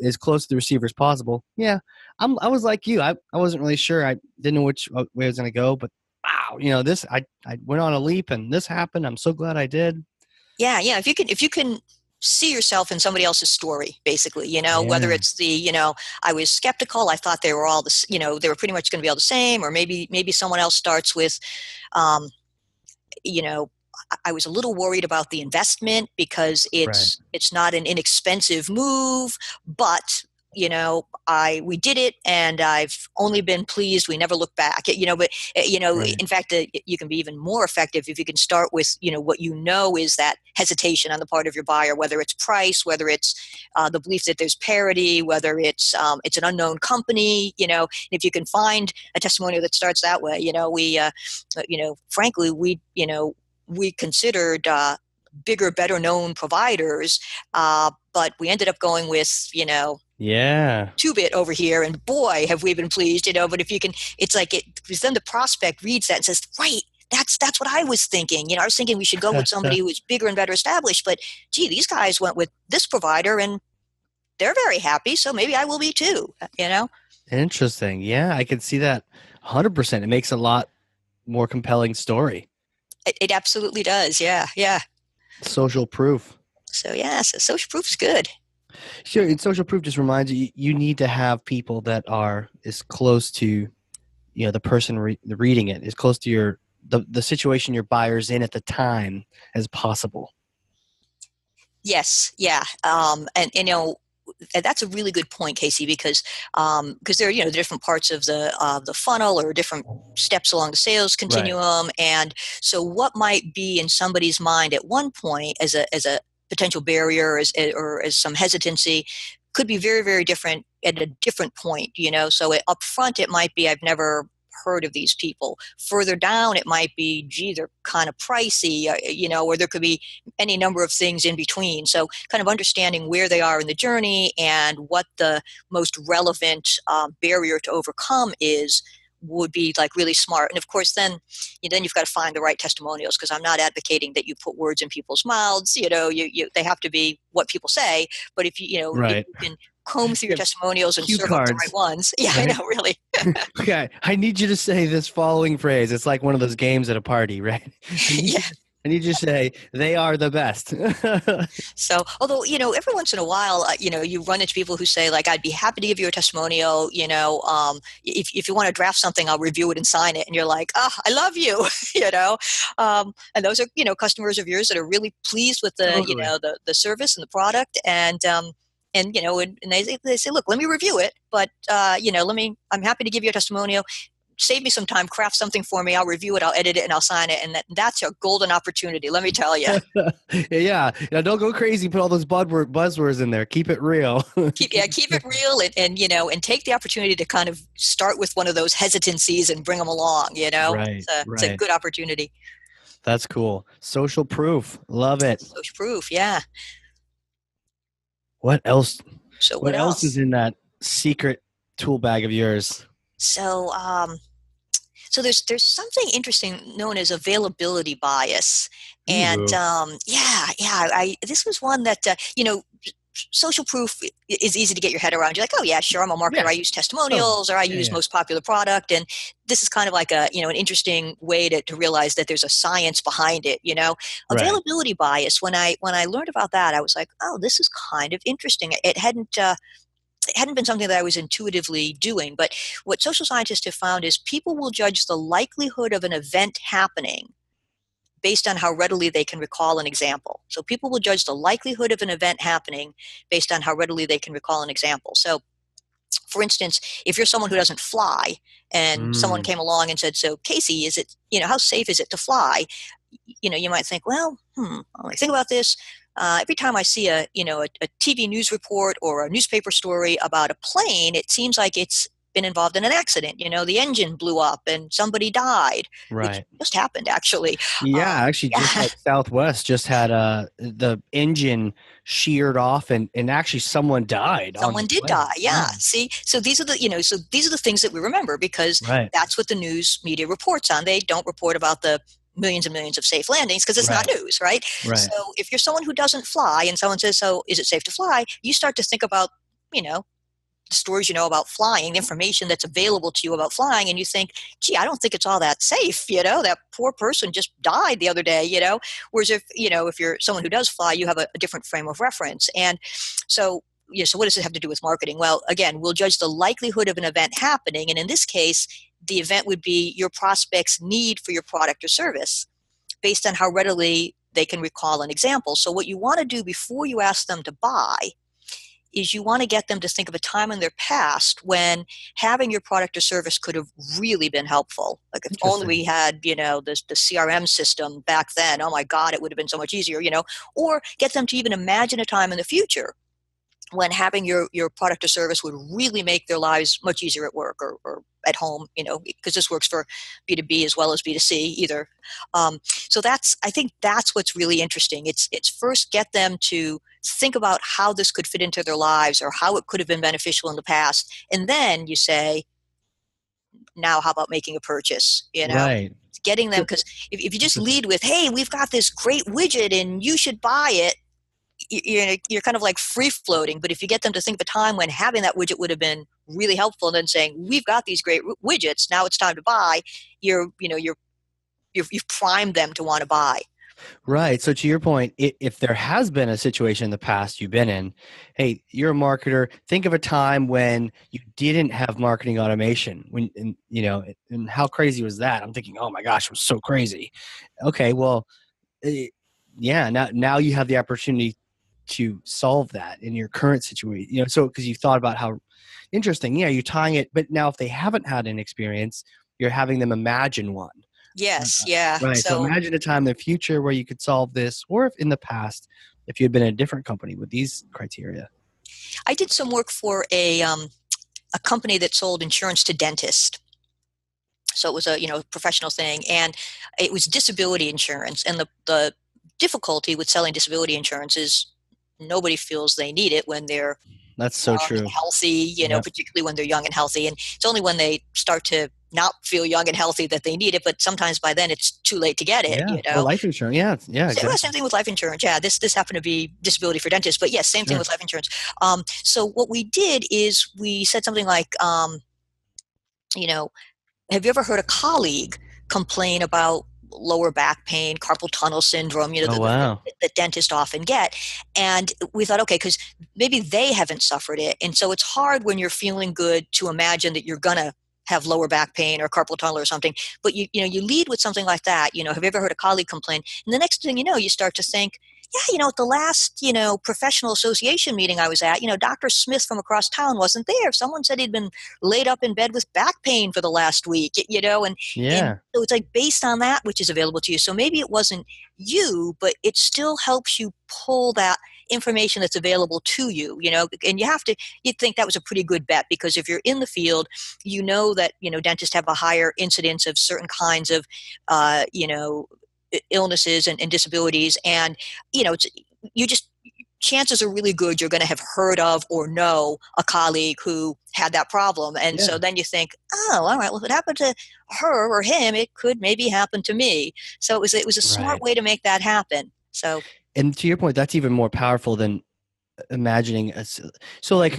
[SPEAKER 1] as close to the receiver as possible. Yeah, I was like you. I wasn't really sure. I didn't know which way I was going to go. But wow, this I went on a leap and this happened. I'm so glad I did.
[SPEAKER 2] Yeah. If you can see yourself in somebody else's story, basically, whether it's the, I was skeptical. I thought they were all they were pretty much going to be all the same, or maybe someone else starts with, I was a little worried about the investment because it's not an inexpensive move, but we did it and I've only been pleased. We never look back, but in fact, you can be even more effective if you can start with, what is that hesitation on the part of your buyer, whether it's price, whether it's the belief that there's parity, whether it's an unknown company, if you can find a testimonial that starts that way, frankly, we considered, bigger, better known providers, but we ended up going with, 2-bit over here, and boy, have we been pleased, but if you can, it's like because then the prospect reads that and says, right, that's what I was thinking. I was thinking we should go with somebody who is bigger and better established, but gee, these guys went with this provider and they're very happy, so maybe I will be too,
[SPEAKER 1] Interesting. Yeah, I can see that 100%. It makes a lot more compelling story.
[SPEAKER 2] It absolutely does. Yeah.
[SPEAKER 1] Social proof.
[SPEAKER 2] So social proof is good.
[SPEAKER 1] Sure. And social proof just reminds you need to have people that are as close to, the person reading it, as close to the situation your buyer's in at the time as possible.
[SPEAKER 2] Yes. Yeah. And that's a really good point, Casey, because there are the different parts of the funnel or different steps along the sales continuum, and so what might be in somebody's mind at one point as a potential barrier or as some hesitancy could be very, very different at a different point. So up front it might be I've never heard of these people. Further down, it might be, gee, they're kind of pricey, or there could be any number of things in between. So kind of understanding where they are in the journey and what the most relevant barrier to overcome is would be like really smart. And of course, then you've got to find the right testimonials, because I'm not advocating that you put words in people's mouths. They have to be what people say. But if if you can comb through your testimonials and serve up the right ones. Yeah, right? I know, really.
[SPEAKER 1] Okay, I need you to say this following phrase. It's like one of those games at a party, right? I need you to say, they are the best.
[SPEAKER 2] So, although, every once in a while, you run into people who say, like, I'd be happy to give you a testimonial, if you want to draft something, I'll review it and sign it. And you're like, oh, I love you, and those are, customers of yours that are really pleased with the, totally. The service and the product. And they say, look, let me review it, but, I'm happy to give you a testimonial. Save me some time, craft something for me. I'll review it, I'll edit it, and I'll sign it. And that's a golden opportunity, let me tell you.
[SPEAKER 1] Yeah. Don't go crazy. Put all those buzzwords in there. Keep it real.
[SPEAKER 2] keep it real, and take the opportunity to kind of start with one of those hesitancies and bring them along,
[SPEAKER 1] Right,
[SPEAKER 2] it's a good opportunity.
[SPEAKER 1] That's cool. Social proof. Love it.
[SPEAKER 2] Social proof. Yeah.
[SPEAKER 1] What else?
[SPEAKER 2] So
[SPEAKER 1] what else is in that secret tool bag of yours?
[SPEAKER 2] So, so there's something interesting known as availability bias, and this was one that social proof is easy to get your head around. You're like, oh yeah, sure, I'm a marketer.
[SPEAKER 1] Yeah.
[SPEAKER 2] I use testimonials, or I use most popular product. And this is kind of like an interesting way to realize that there's a science behind it.
[SPEAKER 1] Right.
[SPEAKER 2] Availability bias. When I learned about that, I was like, oh, this is kind of interesting. It hadn't been something that I was intuitively doing. But what social scientists have found is people will judge the likelihood of an event happening based on how readily they can recall an example. So people will judge the likelihood of an event happening based on how readily they can recall an example. So for instance, if you're someone who doesn't fly and someone came along and said, so Casey, is it, how safe is it to fly? You might think, well, think about this. Every time I see a TV news report or a newspaper story about a plane, it seems like it's been involved in an accident. The engine blew up and somebody died, which just happened actually.
[SPEAKER 1] Yeah, actually, just like Southwest just had the engine sheared off, and actually someone died.
[SPEAKER 2] Someone did die. Yeah. See, so these are the things that we remember because that's what the news media reports on. They don't report about the millions and millions of safe landings because it's not news, right? So if you're someone who doesn't fly and someone says, so is it safe to fly? You start to think about, the stories about flying, the information that's available to you about flying, and you think, gee, I don't think it's all that safe. That poor person just died the other day. Whereas if you're someone who does fly, you have a different frame of reference. And so so what does it have to do with marketing? Well, again, we'll judge the likelihood of an event happening, and in this case, the event would be your prospect's need for your product or service based on how readily they can recall an example. So what you want to do before you ask them to buy is you want to get them to think of a time in their past when having your product or service could have really been helpful. Like if only we had, the CRM system back then, oh my God, it would have been so much easier, or get them to even imagine a time in the future when having your product or service would really make their lives much easier at work or at home, because this works for B2B as well as B2C either. So I think that's what's really interesting. It's first get them to think about how this could fit into their lives or how it could have been beneficial in the past. And then you say, now how about making a purchase, Getting them, because if you just lead with, hey, we've got this great widget and you should buy it, you're kind of like free floating. But if you get them to think of a time when having that widget would have been really helpful, and then saying, we've got these great widgets, now it's time to buy, you've primed them to want to buy.
[SPEAKER 1] Right. So to your point, if there has been a situation in the past you've been in, hey, you're a marketer, think of a time when you didn't have marketing automation, and how crazy was that? I'm thinking, oh my gosh, it was so crazy. Okay, well, now you have the opportunity to solve that in your current situation, so because you thought about how interesting, you're tying it, but now if they haven't had an experience, you're having them imagine one.
[SPEAKER 2] Yes. Yeah.
[SPEAKER 1] Right. So imagine a time in the future where you could solve this, or if in the past, if you had been in a different company with these criteria.
[SPEAKER 2] I did some work for a company that sold insurance to dentists. So it was a professional thing, and it was disability insurance. And the difficulty with selling disability insurance is nobody feels they need it when they're
[SPEAKER 1] that's so true,
[SPEAKER 2] healthy, particularly when they're young and healthy. And it's only when they start to not feel young and healthy that they need it. But sometimes by then it's too late to get it.
[SPEAKER 1] Or life insurance. Yeah. Exactly.
[SPEAKER 2] Same thing with life insurance. Yeah, this happened to be disability for dentists, but yes, same thing with life insurance. So what we did is we said something like, have you ever heard a colleague complain about lower back pain, carpal tunnel syndrome, that dentists often get? And we thought, okay, because maybe they haven't suffered it. And so it's hard when you're feeling good to imagine that you're going to have lower back pain or carpal tunnel or something. But you lead with something like that. Have you ever heard a colleague complain? And the next thing you start to think, yeah, at the last, professional association meeting I was at, Dr. Smith from across town wasn't there. Someone said he'd been laid up in bed with back pain for the last week, and so it's like based on that, which is available to you. So maybe it wasn't you, but it still helps you pull that information that's available to you, and you'd think that was a pretty good bet, because if you're in the field, that, dentists have a higher incidence of certain kinds of, illnesses and disabilities. And, chances are really good you're going to have heard of or know a colleague who had that problem. And so then you think, oh, all right, well, if it happened to her or him, it could maybe happen to me. So it was a smart way to make that happen. So,
[SPEAKER 1] and to your point, that's even more powerful than imagining so like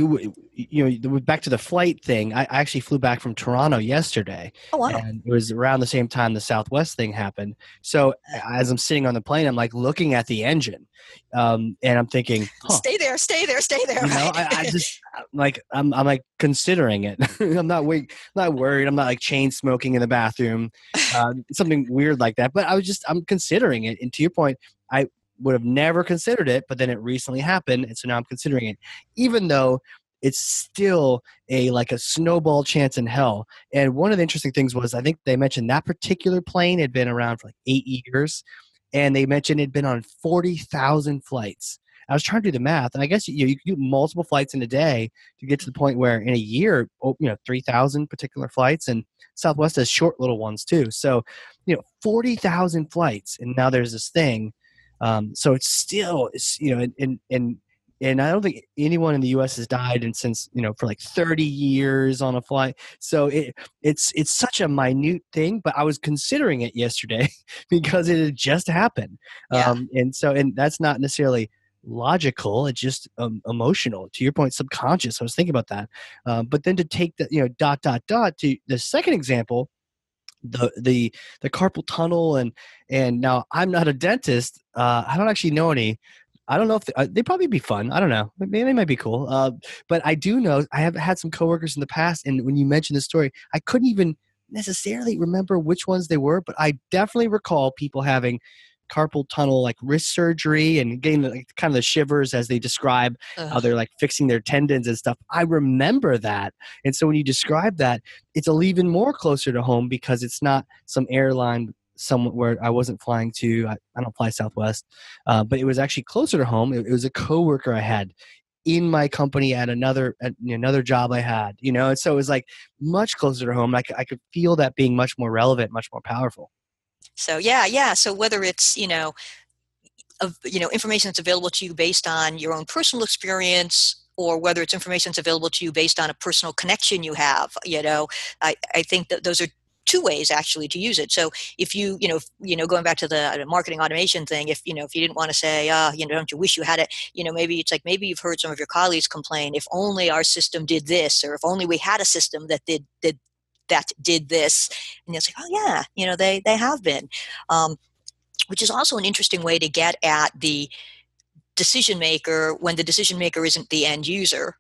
[SPEAKER 1] back to the flight thing. I actually flew back from Toronto yesterday,
[SPEAKER 2] Oh, wow.
[SPEAKER 1] and it was around the same time the Southwest thing happened. So as I'm sitting on the plane, I'm like looking at the engine, and I'm thinking, huh.
[SPEAKER 2] Stay there, stay there, stay there.
[SPEAKER 1] You know,
[SPEAKER 2] Right?
[SPEAKER 1] I just like I'm like considering it. I'm not worried. I'm not like chain smoking in the bathroom, something weird like that. But I'm considering it. And to your point, I would have never considered it, but then it recently happened, and so now I'm considering it, even though it's still like a snowball chance in hell. And one of the interesting things was I think they mentioned that particular plane had been around for like 8 years, and they mentioned it'd been on 40,000 flights. I was trying to do the math, and I guess you could do multiple flights in a day to get to the point where in a year, 3,000 particular flights, and Southwest has short little ones too. So, 40,000 flights, and now there's this thing. So it's and I don't think anyone in the U.S. has died since for like 30 years on a flight. So it's such a minute thing, but I was considering it yesterday because it had just happened.
[SPEAKER 2] Yeah.
[SPEAKER 1] And that's not necessarily logical. It's just emotional. To your point, subconscious. I was thinking about that. But then to take the to the second example, the carpal tunnel, and now I'm not a dentist. I don't actually know any. I don't know if they'd probably be fun. I don't know. Maybe they might be cool. But I do know I have had some coworkers in the past, and when you mentioned the story, I couldn't even necessarily remember which ones they were, but I definitely recall people having carpal tunnel like wrist surgery and getting kind of the shivers as they describe how they're like fixing their tendons and stuff. I remember that. And so when you describe that, it's even more closer to home because it's not some airline somewhere where I wasn't flying to. I don't fly Southwest, but it was actually closer to home. It was a coworker I had in my company at another job I had, and so it was like much closer to home. I could feel that being much more relevant, much more powerful.
[SPEAKER 2] So yeah. So whether it's information that's available to you based on your own personal experience, or whether it's information that's available to you based on a personal connection you have, I think that those are two ways actually to use it. So if going back to the marketing automation thing, if you didn't want to say, don't you wish you had it, maybe you've heard some of your colleagues complain, if only our system did this, or if only we had a system that did this, and it's like, oh yeah, they have been, which is also an interesting way to get at the decision maker when the decision maker isn't the end user.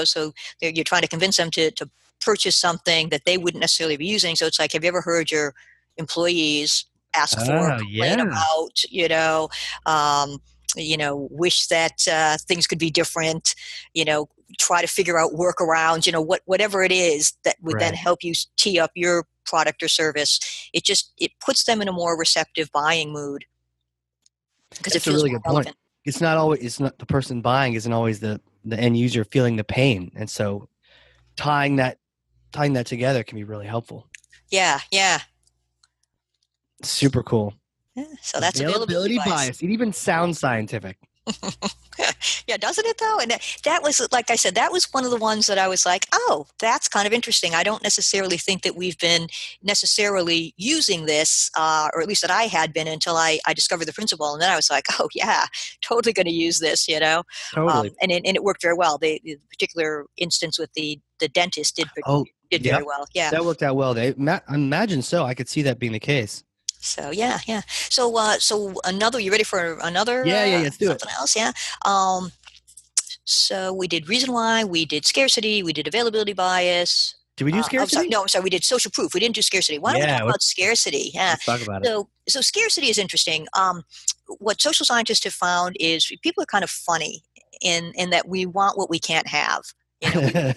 [SPEAKER 2] So you're trying to convince them to purchase something that they wouldn't necessarily be using. So it's like, have you ever heard your employees ask for, complain about, wish that things could be different, try to figure out workarounds, whatever it is that would then help you tee up your product or service. It puts them in a more receptive buying mood because it feels
[SPEAKER 1] a really
[SPEAKER 2] more
[SPEAKER 1] good
[SPEAKER 2] relevant.
[SPEAKER 1] point. It's not the person buying isn't always the end user feeling the pain, and so tying that together can be really helpul.
[SPEAKER 2] Yeah.
[SPEAKER 1] Super cool.
[SPEAKER 2] Yeah, so that's availability bias.
[SPEAKER 1] It even sounds scientific.
[SPEAKER 2] Yeah, doesn't it though? And that was, like I said, that was one of the ones that I was like, oh, that's kind of interesting. I don't necessarily think that we've been necessarily using this, or at least that I had been, until I discovered the principle. And then I was like, oh yeah, totally going to use this,
[SPEAKER 1] Totally.
[SPEAKER 2] And it worked very well. The particular instance with the dentist did very well. Yeah,
[SPEAKER 1] that worked out well. I imagine so. I could see that being the case.
[SPEAKER 2] So yeah. So another. You ready for another?
[SPEAKER 1] Yeah. Let's do
[SPEAKER 2] something else. Yeah. So we did reason why. We did scarcity. We did availability bias.
[SPEAKER 1] Did we do scarcity?
[SPEAKER 2] I'm sorry. We did social proof. We didn't do scarcity. Why don't we talk about scarcity? Yeah.
[SPEAKER 1] Let's talk about it.
[SPEAKER 2] So scarcity is interesting. What social scientists have found is people are kind of funny in that we want what we can't have. We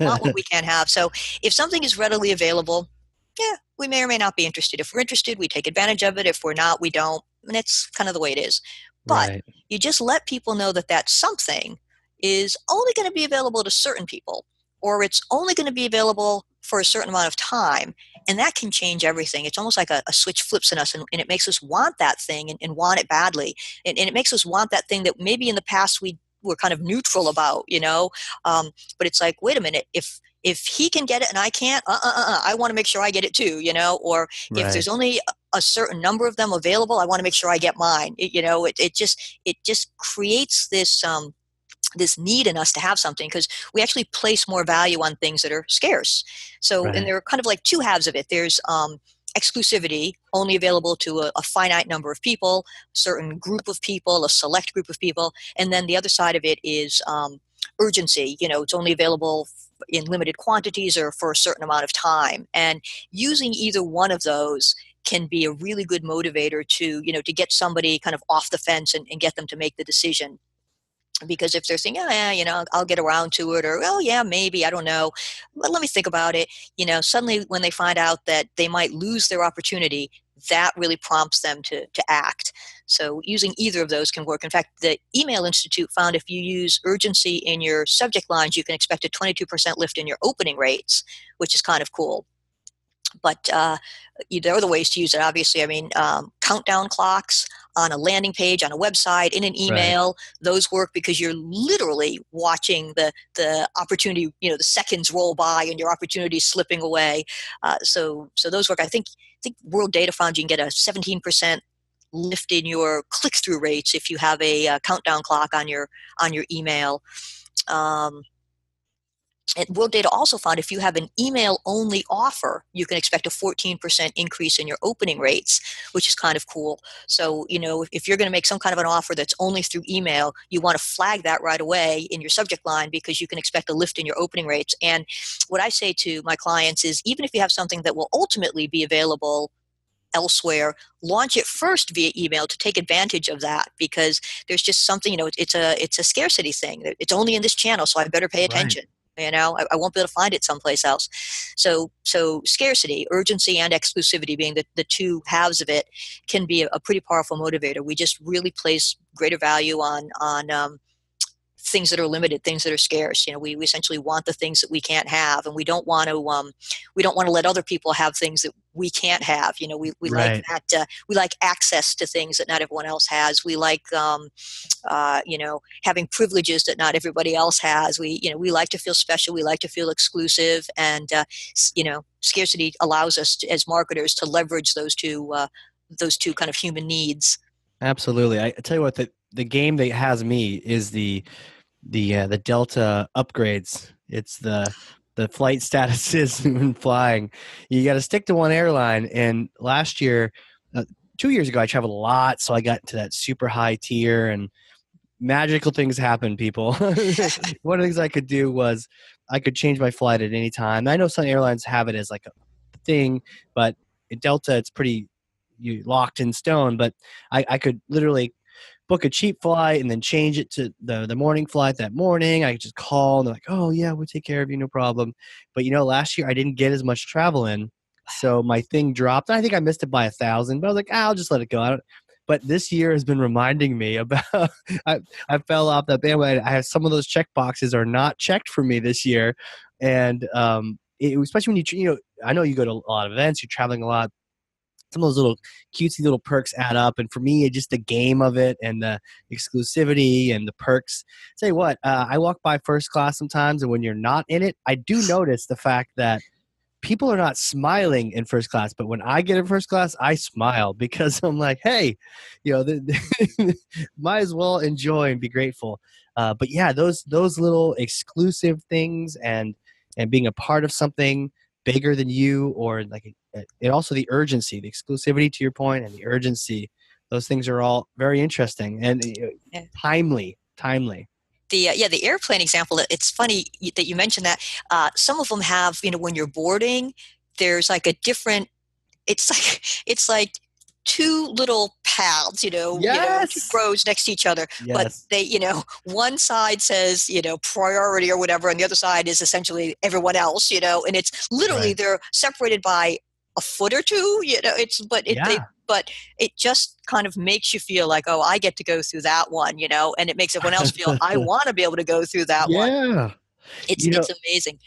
[SPEAKER 2] want what we can't have. So if something is readily available, yeah, we may or may not be interested. If we're interested, we take advantage of it. If we're not, we don't. And it's kind of the way it is. But you just let people know that something is only going to be available to certain people, or it's only going to be available for a certain amount of time. And that can change everything. It's almost like a switch flips in us, and it makes us want that thing and want it badly. And it makes us want that thing that maybe in the past we were kind of neutral about, but it's like, wait a minute, if he can get it and I can't, I want to make sure I get it too, or if there's only a certain number of them available, I want to make sure I get mine. It just creates this this need in us to have something, because we actually place more value on things that are scarce. So, and there are kind of like two halves of it. There's exclusivity, only available to a finite number of people, a certain group of people, a select group of people. And then the other side of it is urgency. It's only available in limited quantities or for a certain amount of time. And using either one of those can be a really good motivator to get somebody kind of off the fence and get them to make the decision. Because if they're saying, oh, yeah, I'll get around to it, or, oh, yeah, maybe, I don't know, but let me think about it, suddenly when they find out that they might lose their opportunity, that really prompts them to act. So using either of those can work. In fact, the Email Institute found if you use urgency in your subject lines, you can expect a 22% lift in your opening rates, which is kind of cool. But there are other ways to use it, obviously. I mean, countdown clocks on a landing page, on a website, in an email, those work because you're literally watching the opportunity, the seconds roll by and your opportunity is slipping away. So those work. I think World Data found you can get a 17% lift in your click-through rates if you have a countdown clock on your email. And World Data also found if you have an email-only offer, you can expect a 14% increase in your opening rates, which is kind of cool. So, if you're going to make some kind of an offer that's only through email, you want to flag that right away in your subject line because you can expect a lift in your opening rates. And what I say to my clients is, even if you have something that will ultimately be available elsewhere, launch it first via email to take advantage of that, because there's just something, it's a scarcity thing. It's only in this channel, so I better pay attention. I won't be able to find it someplace else. So scarcity, urgency, and exclusivity being the two halves of it can be a pretty powerful motivator. We just really place greater value on things that are limited, things that are scarce. We essentially want the things that we can't have, and we don't want to let other people have things that we can't have. We like that. We like access to things that not everyone else has. We like having privileges that not everybody else has. We like to feel special. We like to feel exclusive, and scarcity allows us as marketers to leverage those two kind of human needs.
[SPEAKER 1] Absolutely. I tell you what, the game that has me is the Delta upgrades. It's the flight statuses when flying. You got to stick to one airline. And last year, 2 years ago, I traveled a lot, so I got into that super high tier, and magical things happen, people. One of the things I could do was I could change my flight at any time. I know some airlines have it as like a thing, but at Delta, it's pretty locked in stone. But I could literally book a cheap flight and then change it to the morning flight that morning. I could just call and they're like, oh yeah, we'll take care of you, no problem. But last year I didn't get as much travel in, so my thing dropped. I think I missed it by 1,000, but I was like, I'll just let it go. But this year has been reminding me about I fell off that bandwagon. I have some of those check boxes are not checked for me this year, and especially when you I know you go to a lot of events, you're traveling a lot. Some of those little cutesy little perks add up, and for me, just the game of it and the exclusivity and the perks. Tell you what, I walk by first class sometimes, and when you're not in it, I do notice the fact that people are not smiling in first class, but when I get in first class, I smile because I'm like, hey, might as well enjoy and be grateful. But yeah, those little exclusive things and being a part of something bigger than you, or like it also the urgency, the exclusivity to your point, and the urgency. Those things are all very interesting and timely.
[SPEAKER 2] The airplane example, it's funny that you mentioned that. Some of them have, when you're boarding, there's like a different, it's like two little paths, two rows next to each other.
[SPEAKER 1] Yes.
[SPEAKER 2] But they, one side says, priority or whatever, and the other side is essentially everyone else, and it's literally they're separated by a foot or two, but it just kind of makes you feel like, oh, I get to go through that one, and it makes everyone else feel I want to be able to go through that one.
[SPEAKER 1] Yeah.
[SPEAKER 2] It's amazing.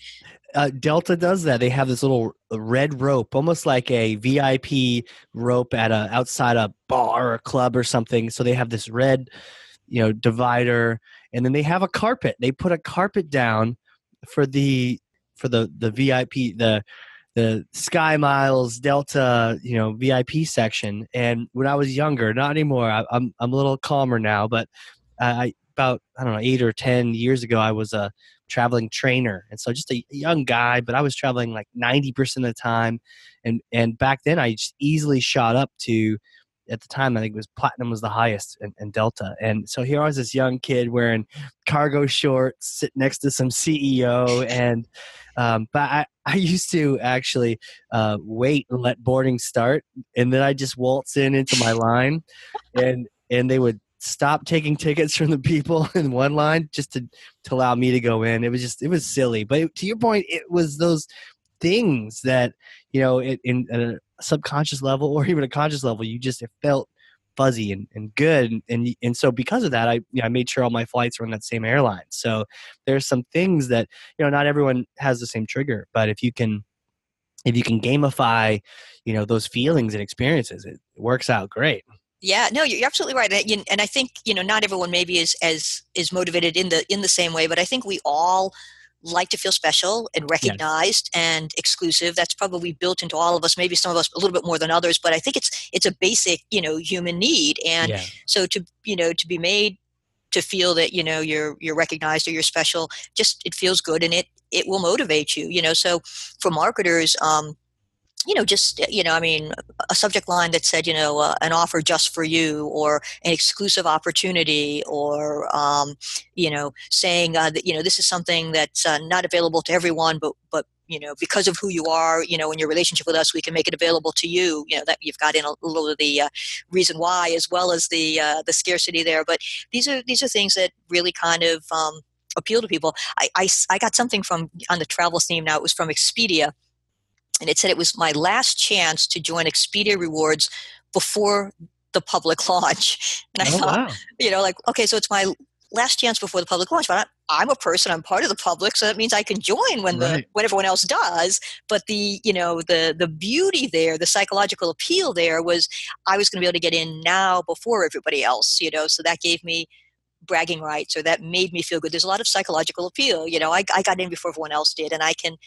[SPEAKER 1] Delta does that. They have this little red rope, almost like a VIP rope at outside a bar or a club or something. So they have this red, divider, and then they have a carpet. They put a carpet down for the VIP, the Sky Miles Delta, VIP section. And when I was younger, not anymore. I'm a little calmer now, but about, I don't know, 8 or 10 years ago, I was a traveling trainer. And so just a young guy, but I was traveling like 90% of the time. And back then I just easily shot up to, at the time, I think it was platinum was the highest in Delta. And so here I was, this young kid wearing cargo shorts, sitting next to some CEO. And, but I used to actually wait and let boarding start. And then I just waltz into my line, and they would stop taking tickets from the people in one line just to allow me to go in. It was silly. But to your point, it was those things that, in a subconscious level or even a conscious level, it felt fuzzy and good. And so because of that, I made sure all my flights were on that same airline. So there's some things that, not everyone has the same trigger, but if you can gamify, those feelings and experiences, it works out great.
[SPEAKER 2] Yeah, no, you're absolutely right. And I think, not everyone maybe is motivated in the same way, but I think we all like to feel special and recognized and exclusive. That's probably built into all of us, maybe some of us a little bit more than others, but I think it's a basic, human need. And so to be made to feel that, you're recognized or you're special, just, it feels good, and it will motivate you, so for marketers, a subject line that said, an offer just for you, or an exclusive opportunity, or, saying that, this is something that's not available to everyone, but because of who you are, in your relationship with us, we can make it available to you, that you've got in a little of the reason why, as well as the scarcity there. But these are things that really kind of appeal to people. I got something from, on the travel theme now, it was from Expedia. And it said it was my last chance to join Expedia Rewards before the public launch. And I thought, wow. Okay, so it's my last chance before the public launch, but I'm a person, I'm part of the public, so that means I can join when when everyone else does. But the beauty there, the psychological appeal there, was I was going to be able to get in now before everybody else, so that gave me bragging rights, or that made me feel good. There's a lot of psychological appeal. I got in before everyone else did, and I can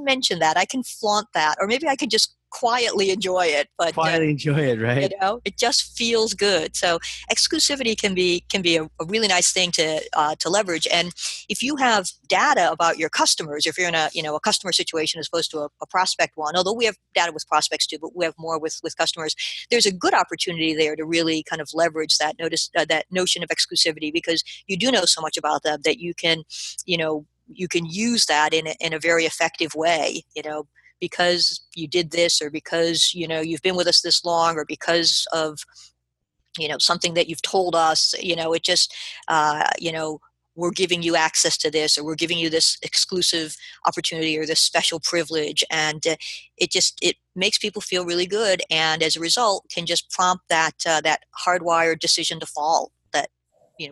[SPEAKER 2] mention that, I can flaunt that, or maybe I could just quietly enjoy it. But
[SPEAKER 1] quietly enjoy it, right?
[SPEAKER 2] It just feels good. So exclusivity can be a really nice thing to leverage. And if you have data about your customers, if you're in a customer situation as opposed to a prospect one, although we have data with prospects too, but we have more with customers, there's a good opportunity there to really kind of leverage that notion of exclusivity, because you do know so much about them that you can use that in a very effective way, because you did this, or because, you've been with us this long, or because of, something that you've told us, it just, we're giving you access to this, or we're giving you this exclusive opportunity, or this special privilege. And it makes people feel really good. And as a result, can just prompt that hardwired decision to fall, that,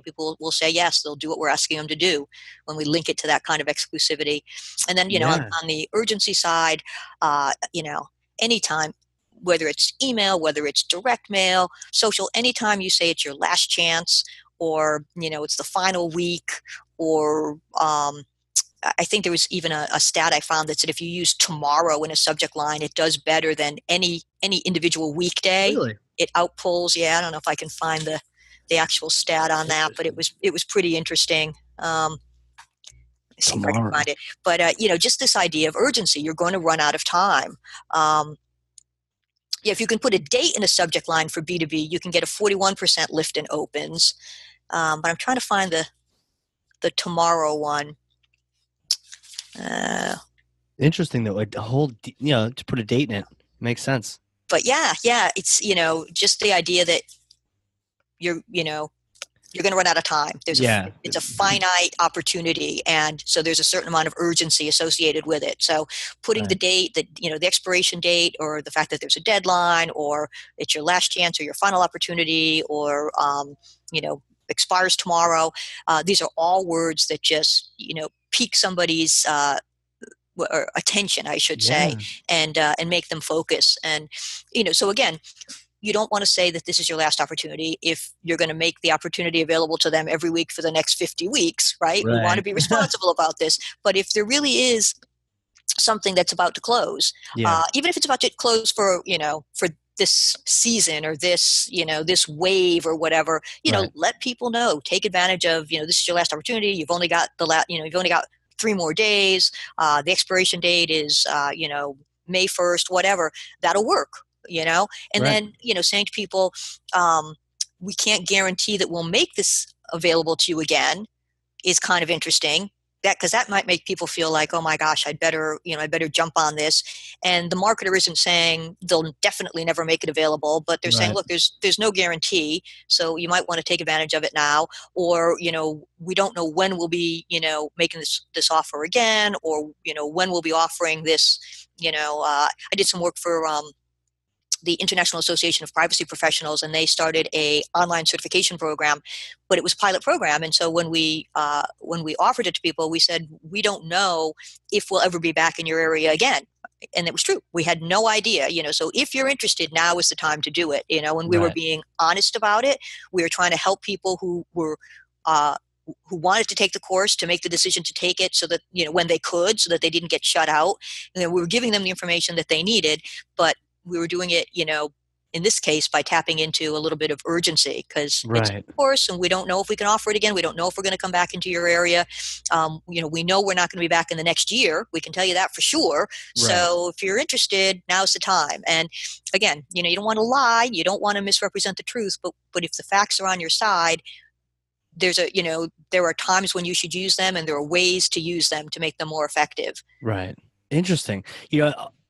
[SPEAKER 2] people will say yes, they'll do what we're asking them to do when we link it to that kind of exclusivity. And then, on the urgency side, anytime, whether it's email, whether it's direct mail, social, anytime you say it's your last chance, or, it's the final week, or I think there was even a stat I found that said if you use tomorrow in a subject line, it does better than any individual weekday.
[SPEAKER 1] Really?
[SPEAKER 2] It outpulls. I don't know if I can find the actual stat on that, but it was pretty interesting. Let's see if I can find it. But just this idea of urgency, you're going to run out of time. If you can put a date in a subject line for B2B, you can get a 41% lift in opens. But I'm trying to find the tomorrow one.
[SPEAKER 1] Interesting though, a whole, to put a date in it makes sense.
[SPEAKER 2] But yeah, it's, just the idea that you're going to run out of time. It's a finite opportunity. And so there's a certain amount of urgency associated with it. So putting the date, the expiration date, or the fact that there's a deadline, or it's your last chance, or your final opportunity, or, expires tomorrow. These are all words that just, pique somebody's, or attention, I should say, and make them focus. And, so again, you don't want to say that this is your last opportunity if you're going to make the opportunity available to them every week for the next 50 weeks, right? We want to be responsible about this. But if there really is something that's about to close, even if it's about to close for this season or this, this wave or whatever,
[SPEAKER 1] Right.
[SPEAKER 2] let people know, take advantage of, this is your last opportunity. You've only got you've only got 3 more days. The expiration date is, May 1st, whatever. That'll work, and
[SPEAKER 1] Right.
[SPEAKER 2] then, saying to people, we can't guarantee that we'll make this available to you again is kind of interesting, because that might make people feel like, oh my gosh, I'd better jump on this. And the marketer isn't saying they'll definitely never make it available, but they're saying,
[SPEAKER 1] Right.
[SPEAKER 2] look, there's no guarantee, so you might want to take advantage of it now. Or, we don't know when we'll be, making this offer again, or, when we'll be offering this. I did some work for the International Association of Privacy Professionals, and they started a online certification program, but it was a pilot program. And so when we offered it to people, we said, we don't know if we'll ever be back in your area again. And it was true. We had no idea, so if you're interested, now is the time to do it, and we were
[SPEAKER 1] Right.
[SPEAKER 2] being honest about it. We were trying to help people who wanted to take the course to make the decision to take it, so that, when they could, so that they didn't get shut out. And then we were giving them the information that they needed, but we were doing it, in this case, by tapping into a little bit of urgency, because it's
[SPEAKER 1] Right.
[SPEAKER 2] a course and we don't know if we can offer it again. We don't know if we're going to come back into your area. We know we're not going to be back in the next year. We can tell you that for sure.
[SPEAKER 1] Right.
[SPEAKER 2] So if you're interested, now's the time. And again, you don't want to lie. You don't want to misrepresent the truth. But if the facts are on your side, there are times when you should use them, and there are ways to use them to make them more effective.
[SPEAKER 1] Right. Interesting.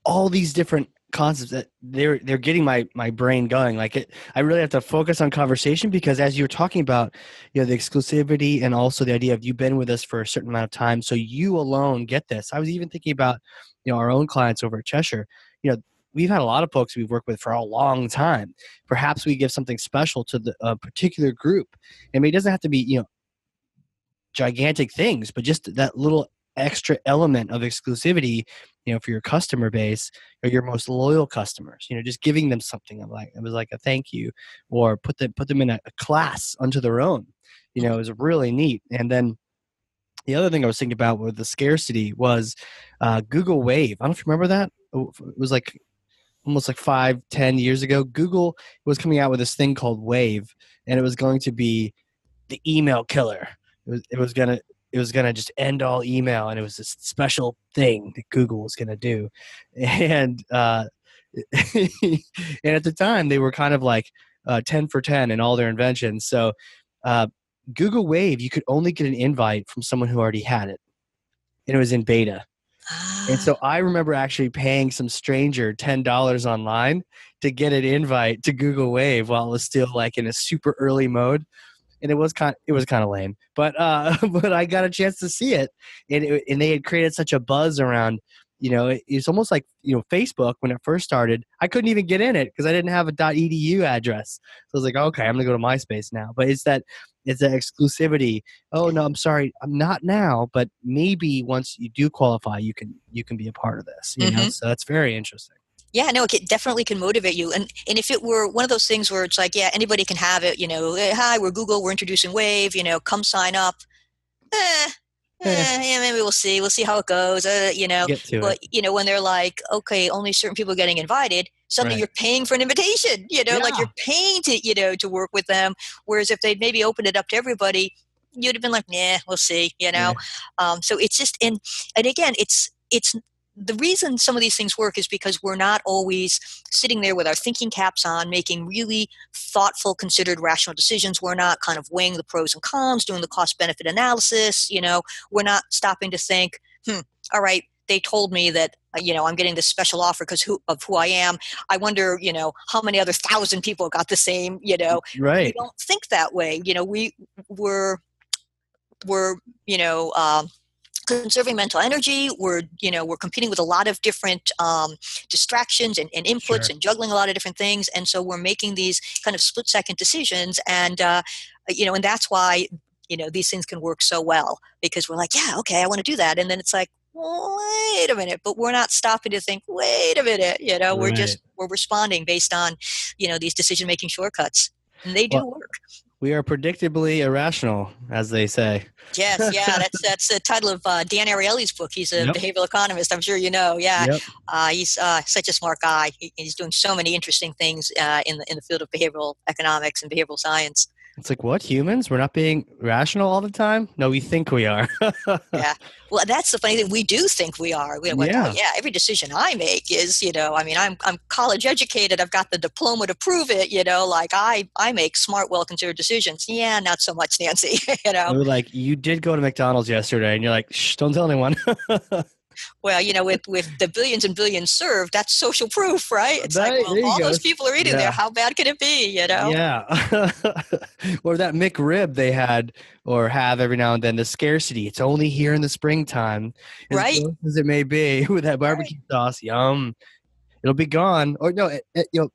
[SPEAKER 1] All these different concepts that they're getting my brain going. I really have to focus on conversation, because as you're talking about, the exclusivity, and also the idea of you've been with us for a certain amount of time, so you alone get this. I was even thinking about, our own clients over at Cheshire. We've had a lot of folks we've worked with for a long time. Perhaps we give something special to a particular group. I mean, it doesn't have to be, gigantic things, but just that little extra element of exclusivity, for your customer base or your most loyal customers, just giving them something it was like a thank you, or put them in a class unto their own, it was really neat. And then the other thing I was thinking about with the scarcity was Google Wave. I don't know if you remember that. It was like almost like 5-10 years ago. Google was coming out with this thing called Wave, and it was going to be the email killer. It was gonna just end all email, and it was this special thing that Google was gonna do. And and at the time they were kind of like 10 for 10 in all their inventions. So Google Wave, you could only get an invite from someone who already had it, and it was in beta. And so I remember actually paying some stranger $10 online to get an invite to Google Wave while it was still like in a super early mode. And it was kind of lame, but but I got a chance to see it, and they had created such a buzz around. It's almost like Facebook when it first started. I couldn't even get in it because I didn't have a .edu address. So I was like, okay, I'm gonna go to MySpace now. But it's that exclusivity. Oh no, I'm sorry, I'm not now, but maybe once you do qualify, you can be a part of this. So that's very interesting.
[SPEAKER 2] Yeah, no, it definitely can motivate you. And if it were one of those things where it's like, yeah, anybody can have it, hey, hi, we're Google, we're introducing Wave, come sign up. Yeah, maybe we'll see. We'll see how it goes,
[SPEAKER 1] Get to
[SPEAKER 2] But,
[SPEAKER 1] it.
[SPEAKER 2] when they're like, okay, only certain people are getting invited, suddenly
[SPEAKER 1] Right.
[SPEAKER 2] you're paying for an invitation, like you're paying to, to work with them. Whereas if they'd maybe opened it up to everybody, you'd have been like, nah, we'll see,
[SPEAKER 1] Yeah.
[SPEAKER 2] So it's just, and again, it's the reason some of these things work is because we're not always sitting there with our thinking caps on, making really thoughtful, considered, rational decisions. We're not kind of weighing the pros and cons, doing the cost benefit analysis. We're not stopping to think, all right, they told me that, I'm getting this special offer because of who I am. I wonder, how many other 1,000 people got the same, We
[SPEAKER 1] Right.
[SPEAKER 2] don't think that way. We're conserving mental energy. We're competing with a lot of different distractions and inputs,
[SPEAKER 1] Sure.
[SPEAKER 2] and juggling a lot of different things. And so we're making these kind of split second decisions. And, and that's why, these things can work so well, because we're like, yeah, okay, I want to do that. And then it's like, wait a minute, but we're not stopping to think, wait a minute,
[SPEAKER 1] Right.
[SPEAKER 2] we're responding based on, these decision-making shortcuts, and they do
[SPEAKER 1] Well,
[SPEAKER 2] work.
[SPEAKER 1] We are predictably irrational, as they say.
[SPEAKER 2] Yes, yeah, that's the title of Dan Ariely's book. He's a
[SPEAKER 1] Yep.
[SPEAKER 2] behavioral economist. I'm sure you know. Yeah,
[SPEAKER 1] Yep.
[SPEAKER 2] he's such a smart guy. He's doing so many interesting things in the field of behavioral economics and behavioral science.
[SPEAKER 1] It's like, what, humans? We're not being rational all the time? No, we think we are.
[SPEAKER 2] Yeah. Well, that's the funny thing. We do think we are. We're like, oh
[SPEAKER 1] Yeah.
[SPEAKER 2] yeah, every decision I make is, I mean, I'm college educated. I've got the diploma to prove it. Like I make smart, well considered decisions. Yeah, not so much, Nancy.
[SPEAKER 1] They were like, you did go to McDonald's yesterday, and you're like, shh, don't tell anyone.
[SPEAKER 2] Well, with the billions and billions served, that's social proof, right? It's like, well,
[SPEAKER 1] There
[SPEAKER 2] if
[SPEAKER 1] you
[SPEAKER 2] all
[SPEAKER 1] go.
[SPEAKER 2] those people are eating there, how bad could it be?
[SPEAKER 1] Yeah. Or that McRib they had or have every now and then, the scarcity. It's only here in the springtime, as
[SPEAKER 2] Right.
[SPEAKER 1] gross as it may be, with that barbecue sauce. Yum. It'll be gone. Or no,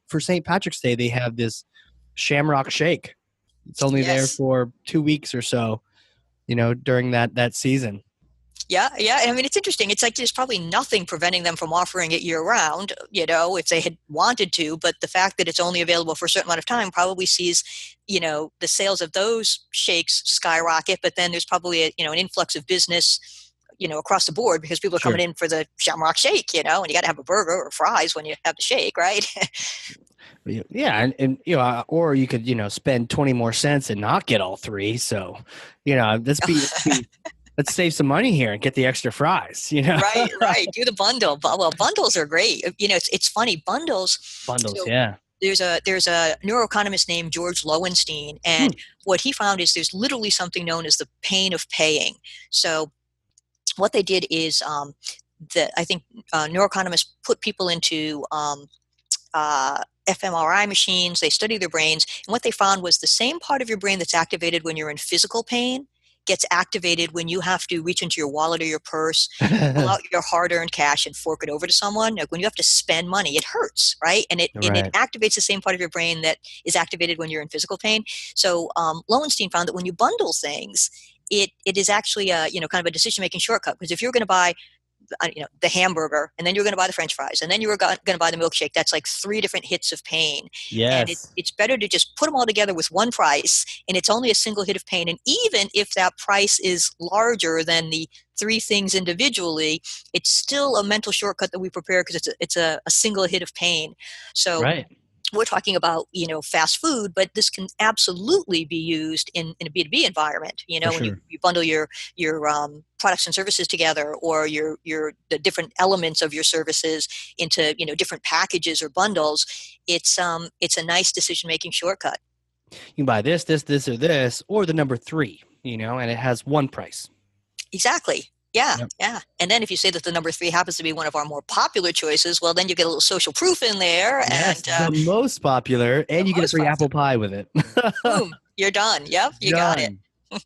[SPEAKER 1] for St. Patrick's Day, they have this Shamrock Shake. It's only there
[SPEAKER 2] Yes.
[SPEAKER 1] for 2 weeks or so, during that season.
[SPEAKER 2] Yeah, yeah. I mean, it's interesting. It's like there's probably nothing preventing them from offering it year round, if they had wanted to. But the fact that it's only available for a certain amount of time probably sees, the sales of those shakes skyrocket. But then there's probably an influx of business, across the board because people are coming in for the Shamrock Shake, and you got to have a burger or fries when you have the shake, right?
[SPEAKER 1] Yeah, and or you could spend 20 more cents and not get all three. So, let's save some money here and get the extra fries.
[SPEAKER 2] Right. Do the bundle. Well, bundles are great. It's funny, bundles.
[SPEAKER 1] Bundles,
[SPEAKER 2] So
[SPEAKER 1] yeah.
[SPEAKER 2] there's a neuroeconomist named George Lowenstein, and what he found is there's literally something known as the pain of paying. So what they did is I think neuroeconomists put people into fMRI machines. They study their brains, and what they found was the same part of your brain that's activated when you're in physical pain gets activated when you have to reach into your wallet or your purse, pull out your hard-earned cash and fork it over to someone. Like when you have to spend money, it hurts, right? And it activates the same part of your brain that is activated when you're in physical pain. So Lowenstein found that when you bundle things, it is actually a kind of a decision-making shortcut. Because if you're going to buy the hamburger, and then you're going to buy the French fries, and then you're going to buy the milkshake, that's like 3 different hits of pain.
[SPEAKER 1] Yes.
[SPEAKER 2] And it's better to just put them all together with one price, and it's only a single hit of pain. And even if that price is larger than the 3 things individually, it's still a mental shortcut that we prepare because it's a single hit of pain. So we're talking about, fast food, but this can absolutely be used in a B2B environment. When you bundle your products and services together, or the different elements of your services into, different packages or bundles, it's a nice decision-making shortcut.
[SPEAKER 1] You can buy this, or this, or the number 3, and it has one price.
[SPEAKER 2] Exactly. Yeah, yeah. And then if you say that the number 3 happens to be one of our more popular choices, well, then you get a little social proof in there.
[SPEAKER 1] Yes,
[SPEAKER 2] and
[SPEAKER 1] the most popular, and you get a free apple pie with it.
[SPEAKER 2] Boom, you're done. Yep, you got it.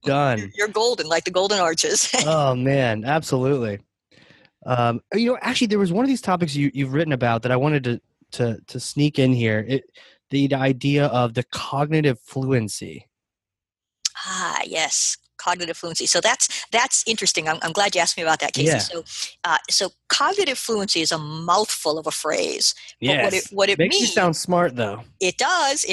[SPEAKER 1] Done.
[SPEAKER 2] You're golden, like the golden arches.
[SPEAKER 1] Oh, man, absolutely. Actually, there was one of these topics you've written about that I wanted to sneak in here. The idea of the cognitive fluency.
[SPEAKER 2] Ah, yes. Cognitive fluency. So that's interesting. I'm glad you asked me about that, Casey.
[SPEAKER 1] Yeah.
[SPEAKER 2] So cognitive fluency is a mouthful of a phrase.
[SPEAKER 1] Yes.
[SPEAKER 2] What it
[SPEAKER 1] makes
[SPEAKER 2] means,
[SPEAKER 1] you sound smart, though.
[SPEAKER 2] It does.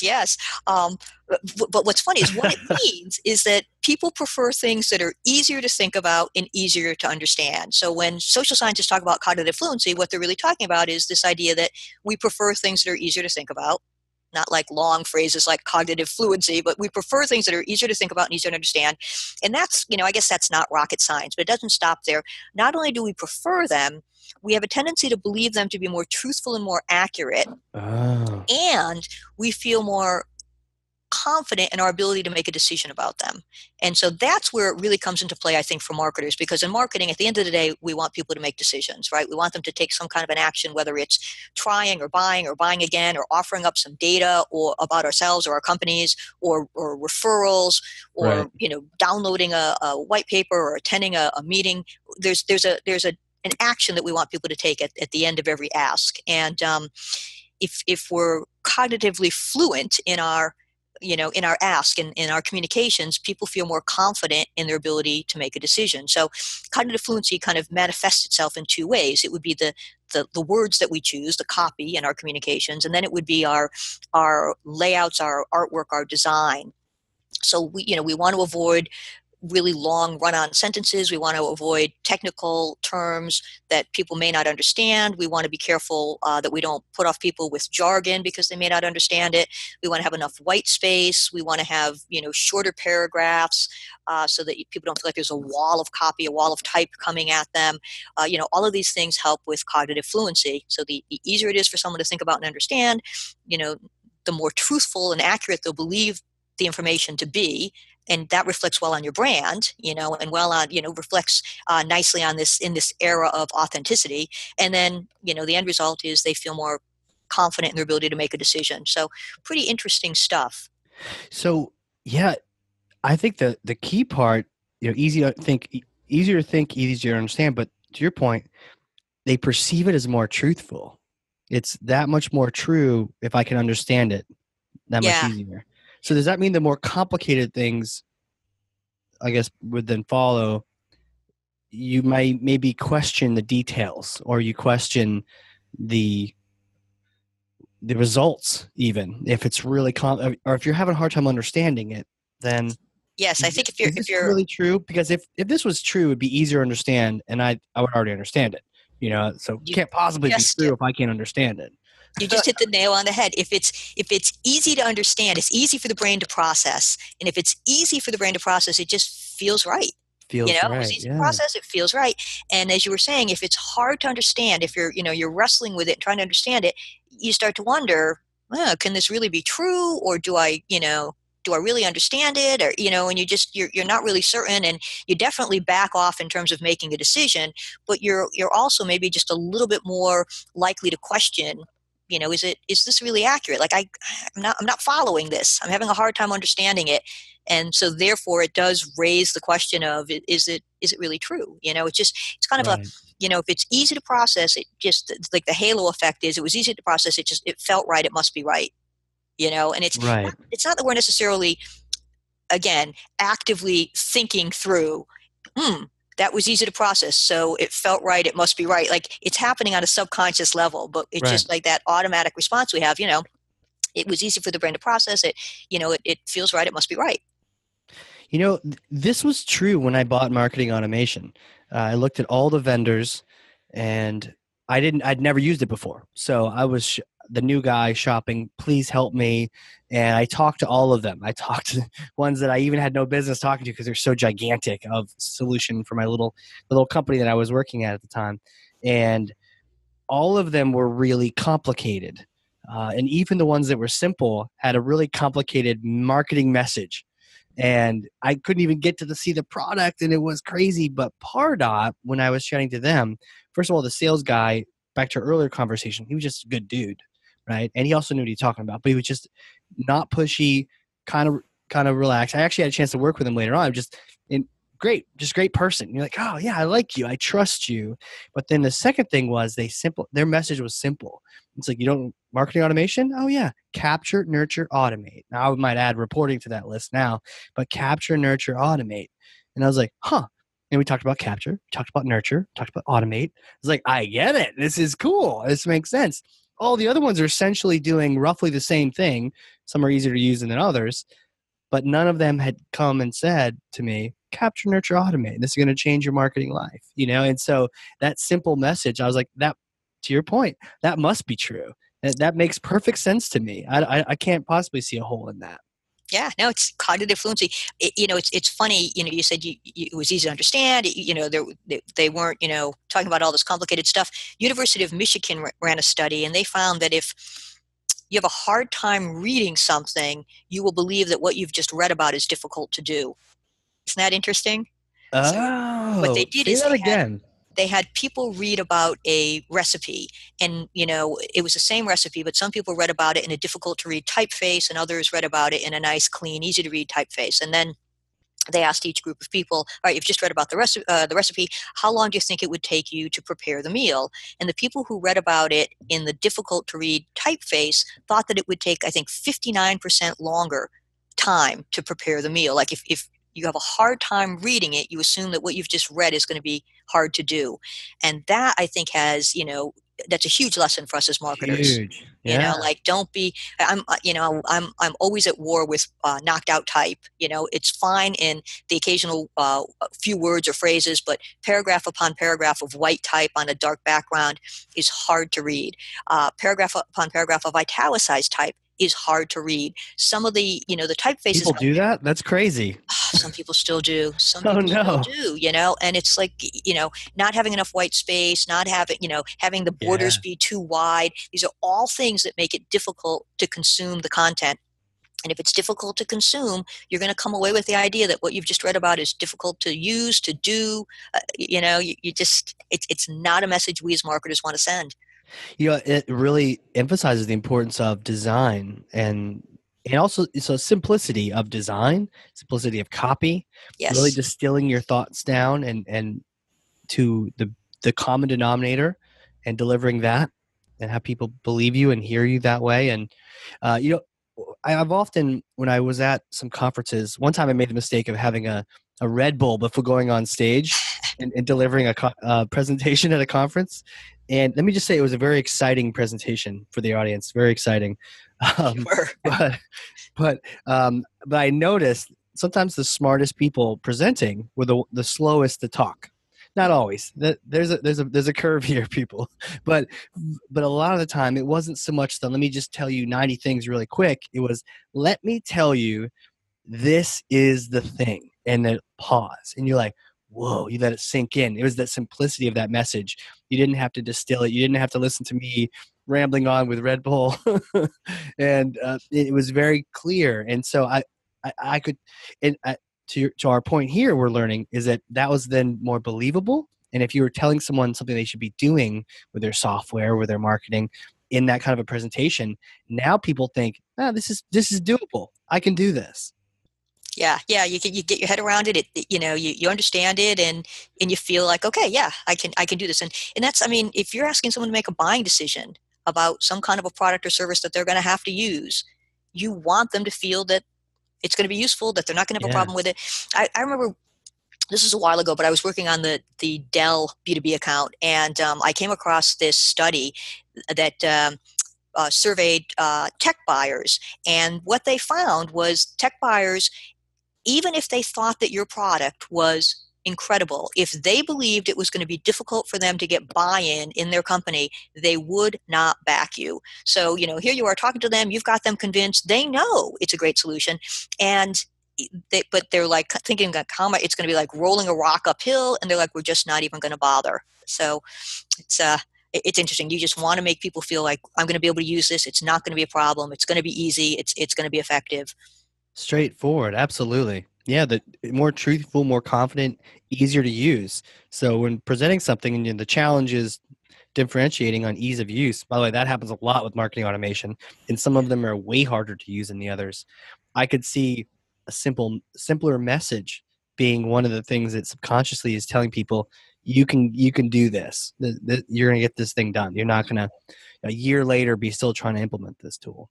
[SPEAKER 2] Yes. But what's funny is what it means is that people prefer things that are easier to think about and easier to understand. So when social scientists talk about cognitive fluency, what they're really talking about is this idea that we prefer things that are easier to think about. Not like long phrases like cognitive fluency, but we prefer things that are easier to think about and easier to understand. And that's, I guess that's not rocket science, but it doesn't stop there. Not only do we prefer them, we have a tendency to believe them to be more truthful and more accurate.
[SPEAKER 1] Oh.
[SPEAKER 2] And we feel more confident in our ability to make a decision about them. And so that's where it really comes into play, I think, for marketers, because in marketing, at the end of the day, we want people to make decisions, right? We want them to take some kind of an action, whether it's trying or buying again, or offering up some data or about ourselves or our companies, or referrals, or, downloading a white paper or attending a meeting. There's an action that we want people to take at the end of every ask. And if we're cognitively fluent in our in our ask and in our communications, people feel more confident in their ability to make a decision. So cognitive fluency kind of manifests itself in two ways. It would be the words that we choose, the copy in our communications, and then it would be our layouts, our artwork, our design. So we want to avoid really long run-on sentences. We want to avoid technical terms that people may not understand. We want to be careful that we don't put off people with jargon because they may not understand it. We want to have enough white space. We want to have shorter paragraphs so that people don't feel like there's a wall of copy, a wall of type coming at them. All of these things help with cognitive fluency. So the easier it is for someone to think about and understand, the more truthful and accurate they'll believe the information to be, and that reflects well on your brand, and well on, reflects nicely on this in this era of authenticity. And then, the end result is they feel more confident in their ability to make a decision. So pretty interesting stuff.
[SPEAKER 1] So yeah, I think the key part, easier to think, easier to understand, but to your point, they perceive it as more truthful. It's that much more true if I can understand it, that much easier. So does that mean the more complicated things, I guess, would then follow? You might maybe question the details, or you question the results, even if it's really or if you're having a hard time understanding it. Then
[SPEAKER 2] yes, I think if you're
[SPEAKER 1] really true, because if this was true, it'd be easier to understand, and I would already understand it. So it can't possibly be true if I can't understand it.
[SPEAKER 2] You just hit the nail on the head. If it's easy to understand, it's easy for the brain to process. And if it's easy for the brain to process, it just feels right. It's easy to process, it feels right. And as you were saying, if it's hard to understand, if you're wrestling with it and trying to understand it, you start to wonder, can this really be true? Or do I really understand it? Or, and you're not really certain, and you definitely back off in terms of making a decision, but you're also maybe just a little bit more likely to question, is this really accurate? Like I'm not following this. I'm having a hard time understanding it. And so therefore it does raise the question of, is it really true? It's kind of a, if it's easy to process, it just, like the halo effect is, it was easy to process. It felt right. It must be right. And it's not that we're necessarily, again, actively thinking through, that was easy to process, so it felt right, it must be right. Like, it's happening on a subconscious level, but it's just like that automatic response we have, it was easy for the brain to process it, it feels right, it must be right.
[SPEAKER 1] This was true when I bought marketing automation. I looked at all the vendors, and I'd never used it before. So I was the new guy shopping, please help me. And I talked to all of them. I talked to ones that I even had no business talking to because they're so gigantic of solution for my little company that I was working at the time. And all of them were really complicated. And even the ones that were simple had a really complicated marketing message. And I couldn't even get to see the product, and it was crazy. But Pardot, when I was chatting to them, first of all, the sales guy, back to our earlier conversation, he was just a good dude, right? And he also knew what he was talking about, but he was just not pushy, kind of relaxed. I actually had a chance to work with him later on. Great person. You're like, oh yeah, I like you, I trust you. But then the second thing was their message was simple. It's like, marketing automation? Oh yeah, capture, nurture, automate. Now I might add reporting to that list now, but capture, nurture, automate. And I was like, huh. And we talked about capture, we talked about nurture, talked about automate. It's like, I get it. This is cool. This makes sense. All the other ones are essentially doing roughly the same thing. Some are easier to use than others, but none of them had come and said to me, capture, nurture, automate. This is going to change your marketing life, And so that simple message, I was like, that, to your point, that must be true. That makes perfect sense to me. I can't possibly see a hole in that.
[SPEAKER 2] Yeah, no, it's cognitive fluency. It's funny. You said it was easy to understand. They weren't, talking about all this complicated stuff. University of Michigan ran a study, and they found that if you have a hard time reading something, you will believe that what you've just read about is difficult to do. Isn't that interesting?
[SPEAKER 1] Oh,
[SPEAKER 2] so what they did
[SPEAKER 1] say
[SPEAKER 2] is
[SPEAKER 1] that again.
[SPEAKER 2] They had people read about a recipe, and it was the same recipe, but some people read about it in a difficult to read typeface, and others read about it in a nice, clean, easy to read typeface. And then they asked each group of people, all right, you've just read about the recipe, how long do you think it would take you to prepare the meal? And the people who read about it in the difficult to read typeface thought that it would take, I think, 59% longer time to prepare the meal. Like if you have a hard time reading it, you assume that what you've just read is going to be hard to do. And that, I think, has, that's a huge lesson for us as marketers.
[SPEAKER 1] Huge. Yeah.
[SPEAKER 2] Like, don't be, I'm always at war with knocked out type. It's fine in the occasional few words or phrases, but paragraph upon paragraph of white type on a dark background is hard to read. Paragraph upon paragraph of italicized type is hard to read. Some of the, the typefaces.
[SPEAKER 1] People do that? That's crazy.
[SPEAKER 2] Some people still do. Some
[SPEAKER 1] Oh,
[SPEAKER 2] people
[SPEAKER 1] no.
[SPEAKER 2] still do, and it's like, not having enough white space, not having, having the borders be too wide. These are all things that make it difficult to consume the content. And if it's difficult to consume, you're going to come away with the idea that what you've just read about is difficult to use, to do. It's not a message we as marketers want to send.
[SPEAKER 1] It really emphasizes the importance of design and also so simplicity of design, simplicity of copy,
[SPEAKER 2] Yes.
[SPEAKER 1] really distilling your thoughts down and to the common denominator and delivering that and have people believe you and hear you that way. And, I've often, when I was at some conferences, one time I made the mistake of having a Red Bull before going on stage and delivering a presentation at a conference. And let me just say, it was a very exciting presentation for the audience. Very exciting.
[SPEAKER 2] Sure.
[SPEAKER 1] But I noticed sometimes the smartest people presenting were the slowest to talk. Not always. There's a curve here, people. But a lot of the time, it wasn't so much the let me just tell you 90 things really quick. It was let me tell you this is the thing, and then pause, and you're like, whoa, you let it sink in. It was that simplicity of that message. You didn't have to distill it. You didn't have to listen to me rambling on with Red Bull. And it was very clear. And so I could, and to our point here, we're learning is that was then more believable. And if you were telling someone something they should be doing with their software, with their marketing in that kind of a presentation, now people think, this is doable. I can do this.
[SPEAKER 2] Yeah. You get your head around it. You understand it, and you feel like, okay, yeah, I can do this. And that's, if you're asking someone to make a buying decision about some kind of a product or service that they're going to have to use, you want them to feel that it's going to be useful, that they're not going to have a problem with it. I remember, this was a while ago, but I was working on the Dell B2B account, and I came across this study that surveyed tech buyers. And what they found was tech buyers, even if they thought that your product was incredible, if they believed it was going to be difficult for them to get buy-in in their company, they would not back you. So, here you are talking to them, you've got them convinced, they know it's a great solution, but they're like thinking that it's going to be like rolling a rock uphill, and they're like, we're just not even going to bother. So it's interesting. You just want to make people feel like, I'm going to be able to use this. It's not going to be a problem. It's going to be easy. It's going to be effective.
[SPEAKER 1] Straightforward. Absolutely. Yeah. The more truthful, more confident, easier to use. So when presenting something, and the challenge is differentiating on ease of use. By the way, that happens a lot with marketing automation, and some of them are way harder to use than the others. I could see a simpler message being one of the things that subconsciously is telling people, you can do this. You're going to get this thing done. You're not going to a year later be still trying to implement this tool.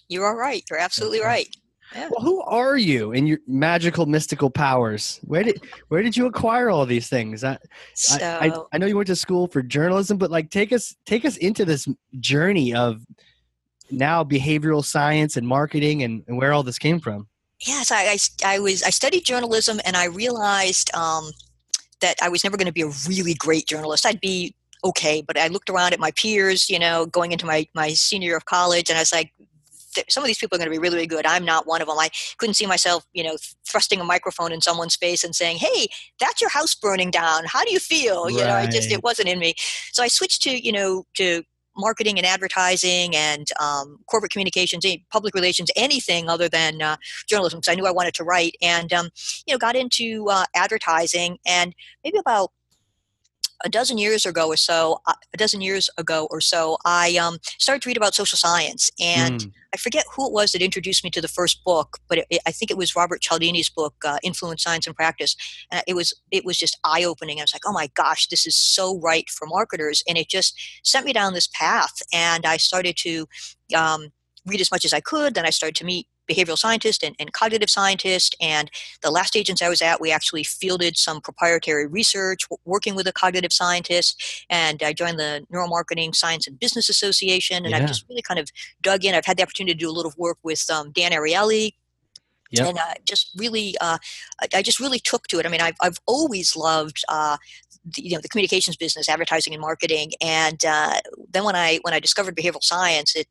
[SPEAKER 2] You are right. You're absolutely right. Yeah.
[SPEAKER 1] Well, who are you and your magical, mystical powers? Where did you acquire all these things? I know you went to school for journalism, but take us into this journey of now behavioral science and marketing and where all this came from.
[SPEAKER 2] Yes, I studied journalism, and I realized that I was never going to be a really great journalist. I'd be okay, but I looked around at my peers, going into my senior year of college, and I was like, some of these people are going to be really, really good. I'm not one of them. I couldn't see myself, thrusting a microphone in someone's face and saying, hey, that's your house burning down. How do you feel?
[SPEAKER 1] Right.
[SPEAKER 2] It wasn't in me. So I switched to marketing and advertising and corporate communications, public relations, anything other than journalism, because I knew I wanted to write, and, got into advertising. And maybe about a dozen years ago or so, I started to read about social science, and I forget who it was that introduced me to the first book, but I think it was Robert Cialdini's book, Influence, Science, and Practice. And it was just eye-opening. I was like, oh my gosh, this is so right for marketers, and it just sent me down this path. And I started to read as much as I could. Then I started to meet behavioral scientists and cognitive scientists. And the last agency I was at, we actually fielded some proprietary research working with a cognitive scientist. And I joined the Neuromarketing Science and Business Association. And I've just really kind of dug in. I've had the opportunity to do a little work with Dan Ariely.
[SPEAKER 1] Yep.
[SPEAKER 2] And I just really took to it. I mean, I've always loved the communications business, advertising and marketing. And then when I discovered behavioral science, it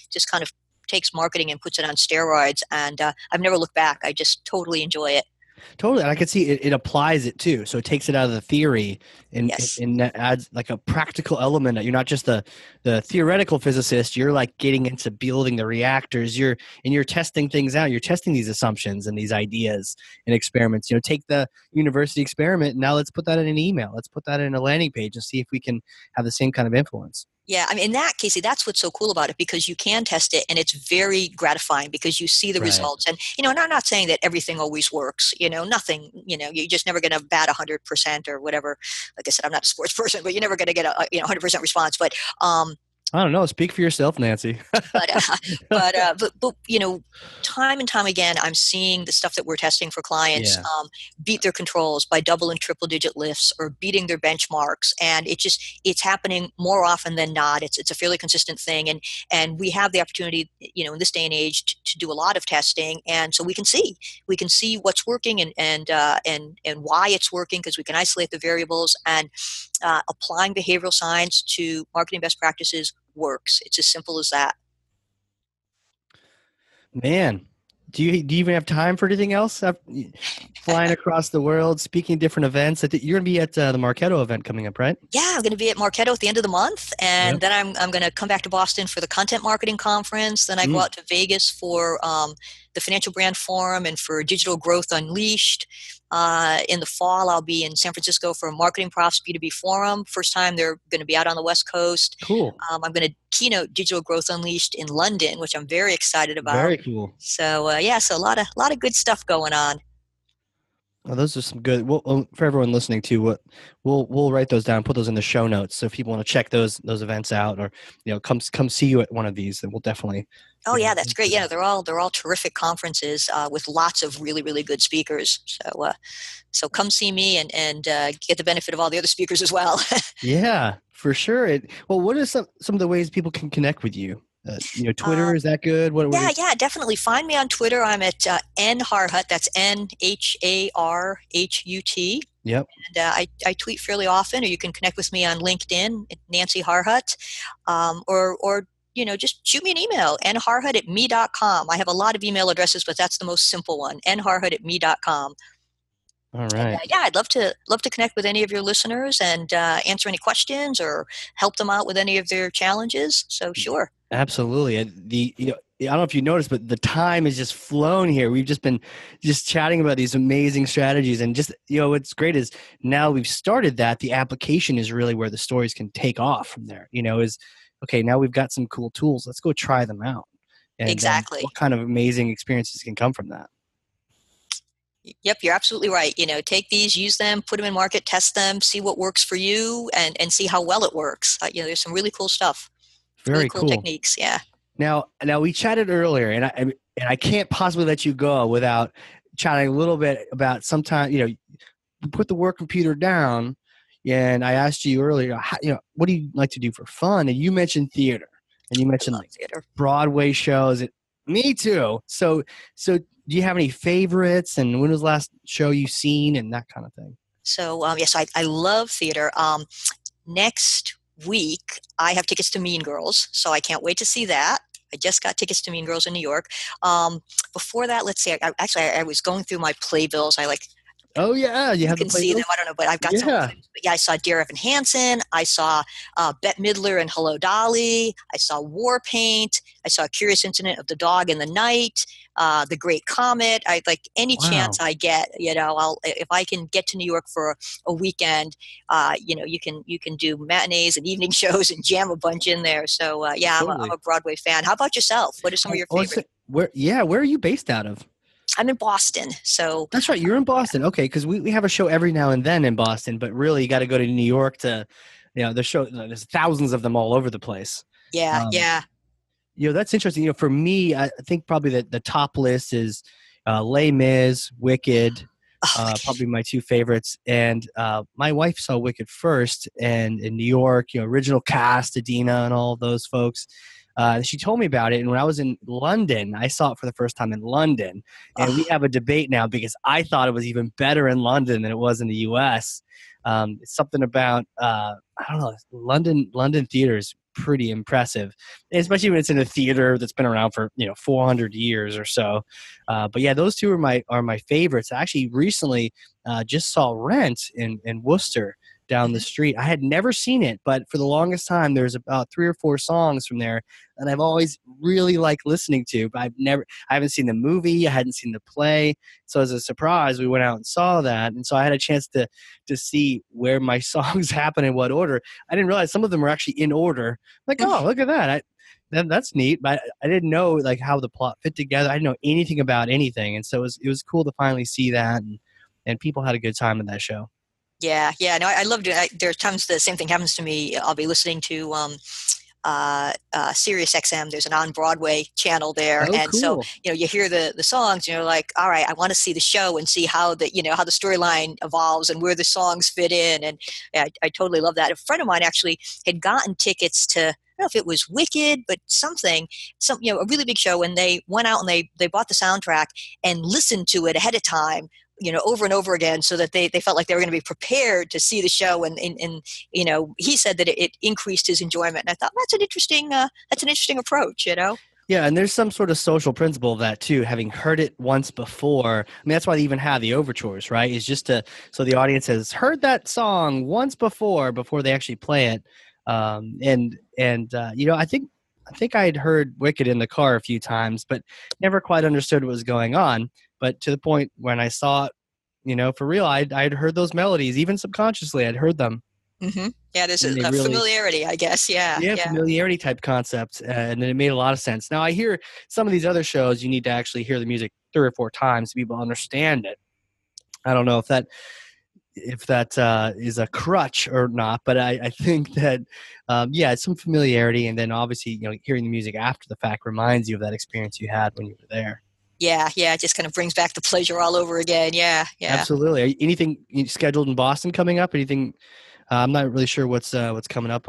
[SPEAKER 2] just kind of takes marketing and puts it on steroids. And I've never looked back. I just totally enjoy it.
[SPEAKER 1] Totally. And I can see it applies it too. So it takes it out of the theory and adds like a practical element. You're not just the theoretical physicist. You're like getting into building the reactors. You're testing things out. You're testing these assumptions and these ideas and experiments. Take the university experiment. And now let's put that in an email. Let's put that in a landing page and see if we can have the same kind of influence.
[SPEAKER 2] Yeah, I mean, in that, Casey, that's what's so cool about it, because you can test it and it's very gratifying because you see the results. And, and I'm not saying that everything always works, nothing, you're just never going to bat 100% or whatever. Like I said, I'm not a sports person, but you're never going to get a 100% response. But,
[SPEAKER 1] I don't know. Speak for yourself, Nancy.
[SPEAKER 2] but time and time again, I'm seeing the stuff that we're testing for clients beat their controls by double and triple digit lifts or beating their benchmarks, and it's happening more often than not. It's a fairly consistent thing, and we have the opportunity, in this day and age, to do a lot of testing, and so we can see what's working and why it's working, because we can isolate the variables, and applying behavioral science to marketing best practices works. It's as simple as that.
[SPEAKER 1] Man, do you even have time for anything else? Flying across the world, speaking at different events. You're going to be at the Marketo event coming up, right? Yeah,
[SPEAKER 2] I'm going to be at Marketo at the end of the month, and then I'm going to come back to Boston for the Content Marketing Conference. Then I go out to Vegas for the Financial Brand Forum and for Digital Growth Unleashed. In the fall, I'll be in San Francisco for a Marketing Profs B2B Forum. First time they're going to be out on the West Coast.
[SPEAKER 1] Cool.
[SPEAKER 2] I'm going to keynote Digital Growth Unleashed in London, which I'm very excited about.
[SPEAKER 1] Very cool.
[SPEAKER 2] So so a lot of good stuff going on.
[SPEAKER 1] Well, those are some good. Well, for everyone listening too, we'll write those down, put those in the show notes. So if people want to check those events out, or come see you at one of these, then we'll definitely.
[SPEAKER 2] Oh yeah, that's great. Yeah, they're all terrific conferences with lots of really, really good speakers. So come see me and get the benefit of all the other speakers as well.
[SPEAKER 1] Yeah, for sure. Well, what are some of the ways people can connect with you? Twitter, is that good?
[SPEAKER 2] Yeah, definitely. Find me on Twitter. I'm at N Harhut. That's NHARHUT.
[SPEAKER 1] Yep.
[SPEAKER 2] And I tweet fairly often, or you can connect with me on LinkedIn, Nancy Harhut, or just shoot me an email, nharhut@me.com. I have a lot of email addresses, but that's the most simple one, nharhut@me.com.
[SPEAKER 1] All right.
[SPEAKER 2] And, I'd love to connect with any of your listeners and answer any questions or help them out with any of their challenges. So sure.
[SPEAKER 1] Absolutely. I don't know if you noticed, but the time has just flown here. We've just been chatting about these amazing strategies, and what's great is now we've started that. The application is really where the stories can take off from there. Is okay. Now we've got some cool tools. Let's go try them out. And,
[SPEAKER 2] exactly.
[SPEAKER 1] What kind of amazing experiences can come from that?
[SPEAKER 2] Yep, you're absolutely right. Take these, use them, put them in market, test them, see what works for you, and see how well it works. There's some really cool stuff.
[SPEAKER 1] Very
[SPEAKER 2] really cool techniques. Yeah.
[SPEAKER 1] Now we chatted earlier, and I can't possibly let you go without chatting a little bit about sometimes you put the work computer down. And I asked you earlier, what do you like to do for fun? And you mentioned theater, and you mentioned
[SPEAKER 2] theater.
[SPEAKER 1] Broadway shows. Me too. So do you have any favorites? And when was the last show you've seen, and that kind of thing?
[SPEAKER 2] So yes, I love theater. Next week, I have tickets to Mean Girls, so I can't wait to see that. I just got tickets to Mean Girls in New York. Before that, let's see. I was going through my playbills.
[SPEAKER 1] Oh yeah, you
[SPEAKER 2] can see them. I don't know, but I've got some. But I saw Dear Evan Hansen. I saw Bette Midler and Hello Dolly. I saw War Paint. I saw A Curious Incident of the Dog in the Night. The Great Comet. I like any chance I get. If I can get to New York for a weekend, you can do matinees and evening shows and jam a bunch in there. So totally. I'm a Broadway fan. How about yourself? What are some of your favorites?
[SPEAKER 1] Where are you based out of?
[SPEAKER 2] I'm in Boston, so
[SPEAKER 1] that's right. You're in Boston, okay? Because we have a show every now and then in Boston, but really you got to go to New York to, the show. There's thousands of them all over the place.
[SPEAKER 2] Yeah.
[SPEAKER 1] That's interesting. For me, I think probably the top list is Les Mis, Wicked, probably my two favorites. And my wife saw Wicked first, and in New York, original cast, Adina and all of those folks. She told me about it, and when I was in London, I saw it for the first time in London. And we have a debate now because I thought it was even better in London than it was in the U.S. It's something about I don't know, London theaters pretty impressive, especially when it's in a theater that's been around for 400 years or so. But yeah, those two are my favorites. I actually recently just saw Rent in Worcester down the street. I had never seen it, but for the longest time there's about 3 or 4 songs from there and I've always really liked listening to, but I haven't seen the movie, I hadn't seen the play. So as a surprise, we went out and saw that, and so I had a chance to see where my songs happen in what order. I didn't realize some of them were actually in order. Like, oh, look at that. That's neat, but I didn't know like how the plot fit together. I didn't know anything about anything, and so it was cool to finally see that, and people had a good time in that show.
[SPEAKER 2] Yeah. No, I loved it. There are times the same thing happens to me. I'll be listening to Sirius XM. There's an on-Broadway channel there.
[SPEAKER 1] Oh,
[SPEAKER 2] and
[SPEAKER 1] cool.
[SPEAKER 2] So, you hear the songs and you're like, all right, I want to see the show and see how the storyline evolves and where the songs fit in. And I totally love that. A friend of mine actually had gotten tickets to, I don't know if it was Wicked, but a really big show. And they went out and they bought the soundtrack and listened to it ahead of time, over and over again, so that they felt like they were going to be prepared to see the show. And he said that it increased his enjoyment. And I thought that's an interesting approach,
[SPEAKER 1] Yeah, and there's some sort of social principle of that too, having heard it once before. I mean, that's why they even have the overtures, right? Is just so the audience has heard that song once before they actually play it. I think I had heard Wicked in the car a few times, but never quite understood what was going on. But to the point when I saw it, for real, I'd heard those melodies, even subconsciously, I'd heard them.
[SPEAKER 2] Mm-hmm. Yeah, there's a familiarity, I guess. Yeah,
[SPEAKER 1] familiarity type concept, and then it made a lot of sense. Now I hear some of these other shows, you need to actually hear the music 3 or 4 times to be able to understand it. I don't know if that is a crutch or not, but I think that it's some familiarity, and then obviously hearing the music after the fact reminds you of that experience you had when you were there.
[SPEAKER 2] Yeah, it just kind of brings back the pleasure all over again. Yeah.
[SPEAKER 1] Absolutely. Anything scheduled in Boston coming up? Anything? I'm not really sure what's coming up.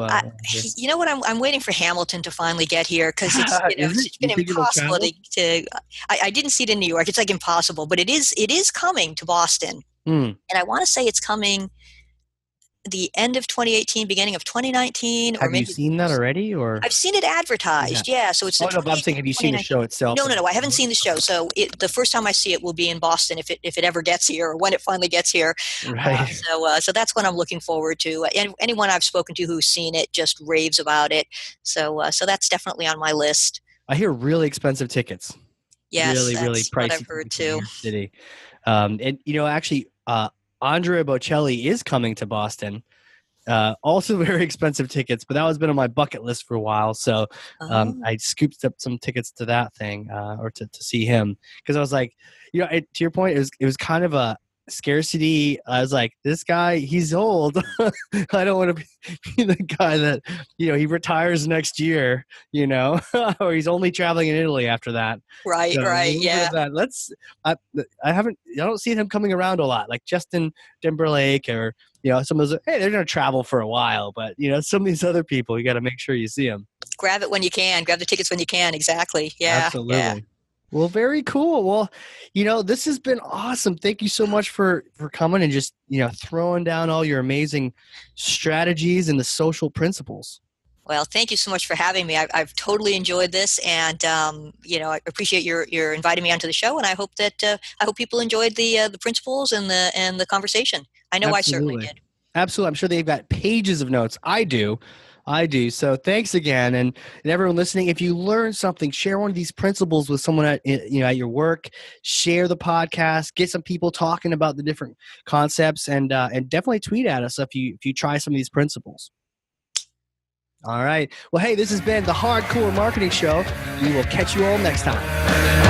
[SPEAKER 2] You know what? I'm waiting for Hamilton to finally get here because it's been impossible to. I didn't see it in New York. It's like impossible, but it is coming to Boston, and I want to say it's coming the end of 2018, beginning of 2019.
[SPEAKER 1] Have you seen that already? Or
[SPEAKER 2] I've seen it advertised. Yeah, so it's.
[SPEAKER 1] I'm saying, have you seen the show itself?
[SPEAKER 2] No. I haven't seen the show. So the first time I see it will be in Boston if it ever gets here, or when it finally gets here.
[SPEAKER 1] Right.
[SPEAKER 2] So that's what I'm looking forward to. And anyone I've spoken to who's seen it just raves about it. So that's definitely on my list.
[SPEAKER 1] I hear really expensive tickets.
[SPEAKER 2] Yes,
[SPEAKER 1] really
[SPEAKER 2] that's
[SPEAKER 1] pricey.
[SPEAKER 2] What I've heard too.
[SPEAKER 1] City. And actually. Andrea Bocelli is coming to Boston. Also very expensive tickets, but that has been on my bucket list for a while. So I scooped up some tickets to that thing, or to see him, because I was like, to your point, it was kind of a scarcity. I was like, this guy, he's old. I don't want to be the guy that he retires next year, or he's only traveling in Italy after that.
[SPEAKER 2] Right. Yeah.
[SPEAKER 1] I don't see him coming around a lot, like Justin Timberlake, or some of those. Hey, they're going to travel for a while, but some of these other people, you got to make sure you see them.
[SPEAKER 2] Grab it when you can. Grab the tickets when you can. Exactly. Yeah.
[SPEAKER 1] Absolutely.
[SPEAKER 2] Yeah.
[SPEAKER 1] Well, very cool. Well, this has been awesome. Thank you so much for coming and just, throwing down all your amazing strategies and the social principles.
[SPEAKER 2] Well, thank you so much for having me. I've totally enjoyed this, and I appreciate your inviting me onto the show. And I hope people enjoyed the principles and the conversation. I know. Absolutely. I certainly did.
[SPEAKER 1] Absolutely, I'm sure they've got pages of notes. I do. So thanks again, and everyone listening. If you learn something, share one of these principles with someone at your work. Share the podcast. Get some people talking about the different concepts, and definitely tweet at us if you try some of these principles. All right. Well, hey, this has been the Hardcore Marketing Show. We will catch you all next time.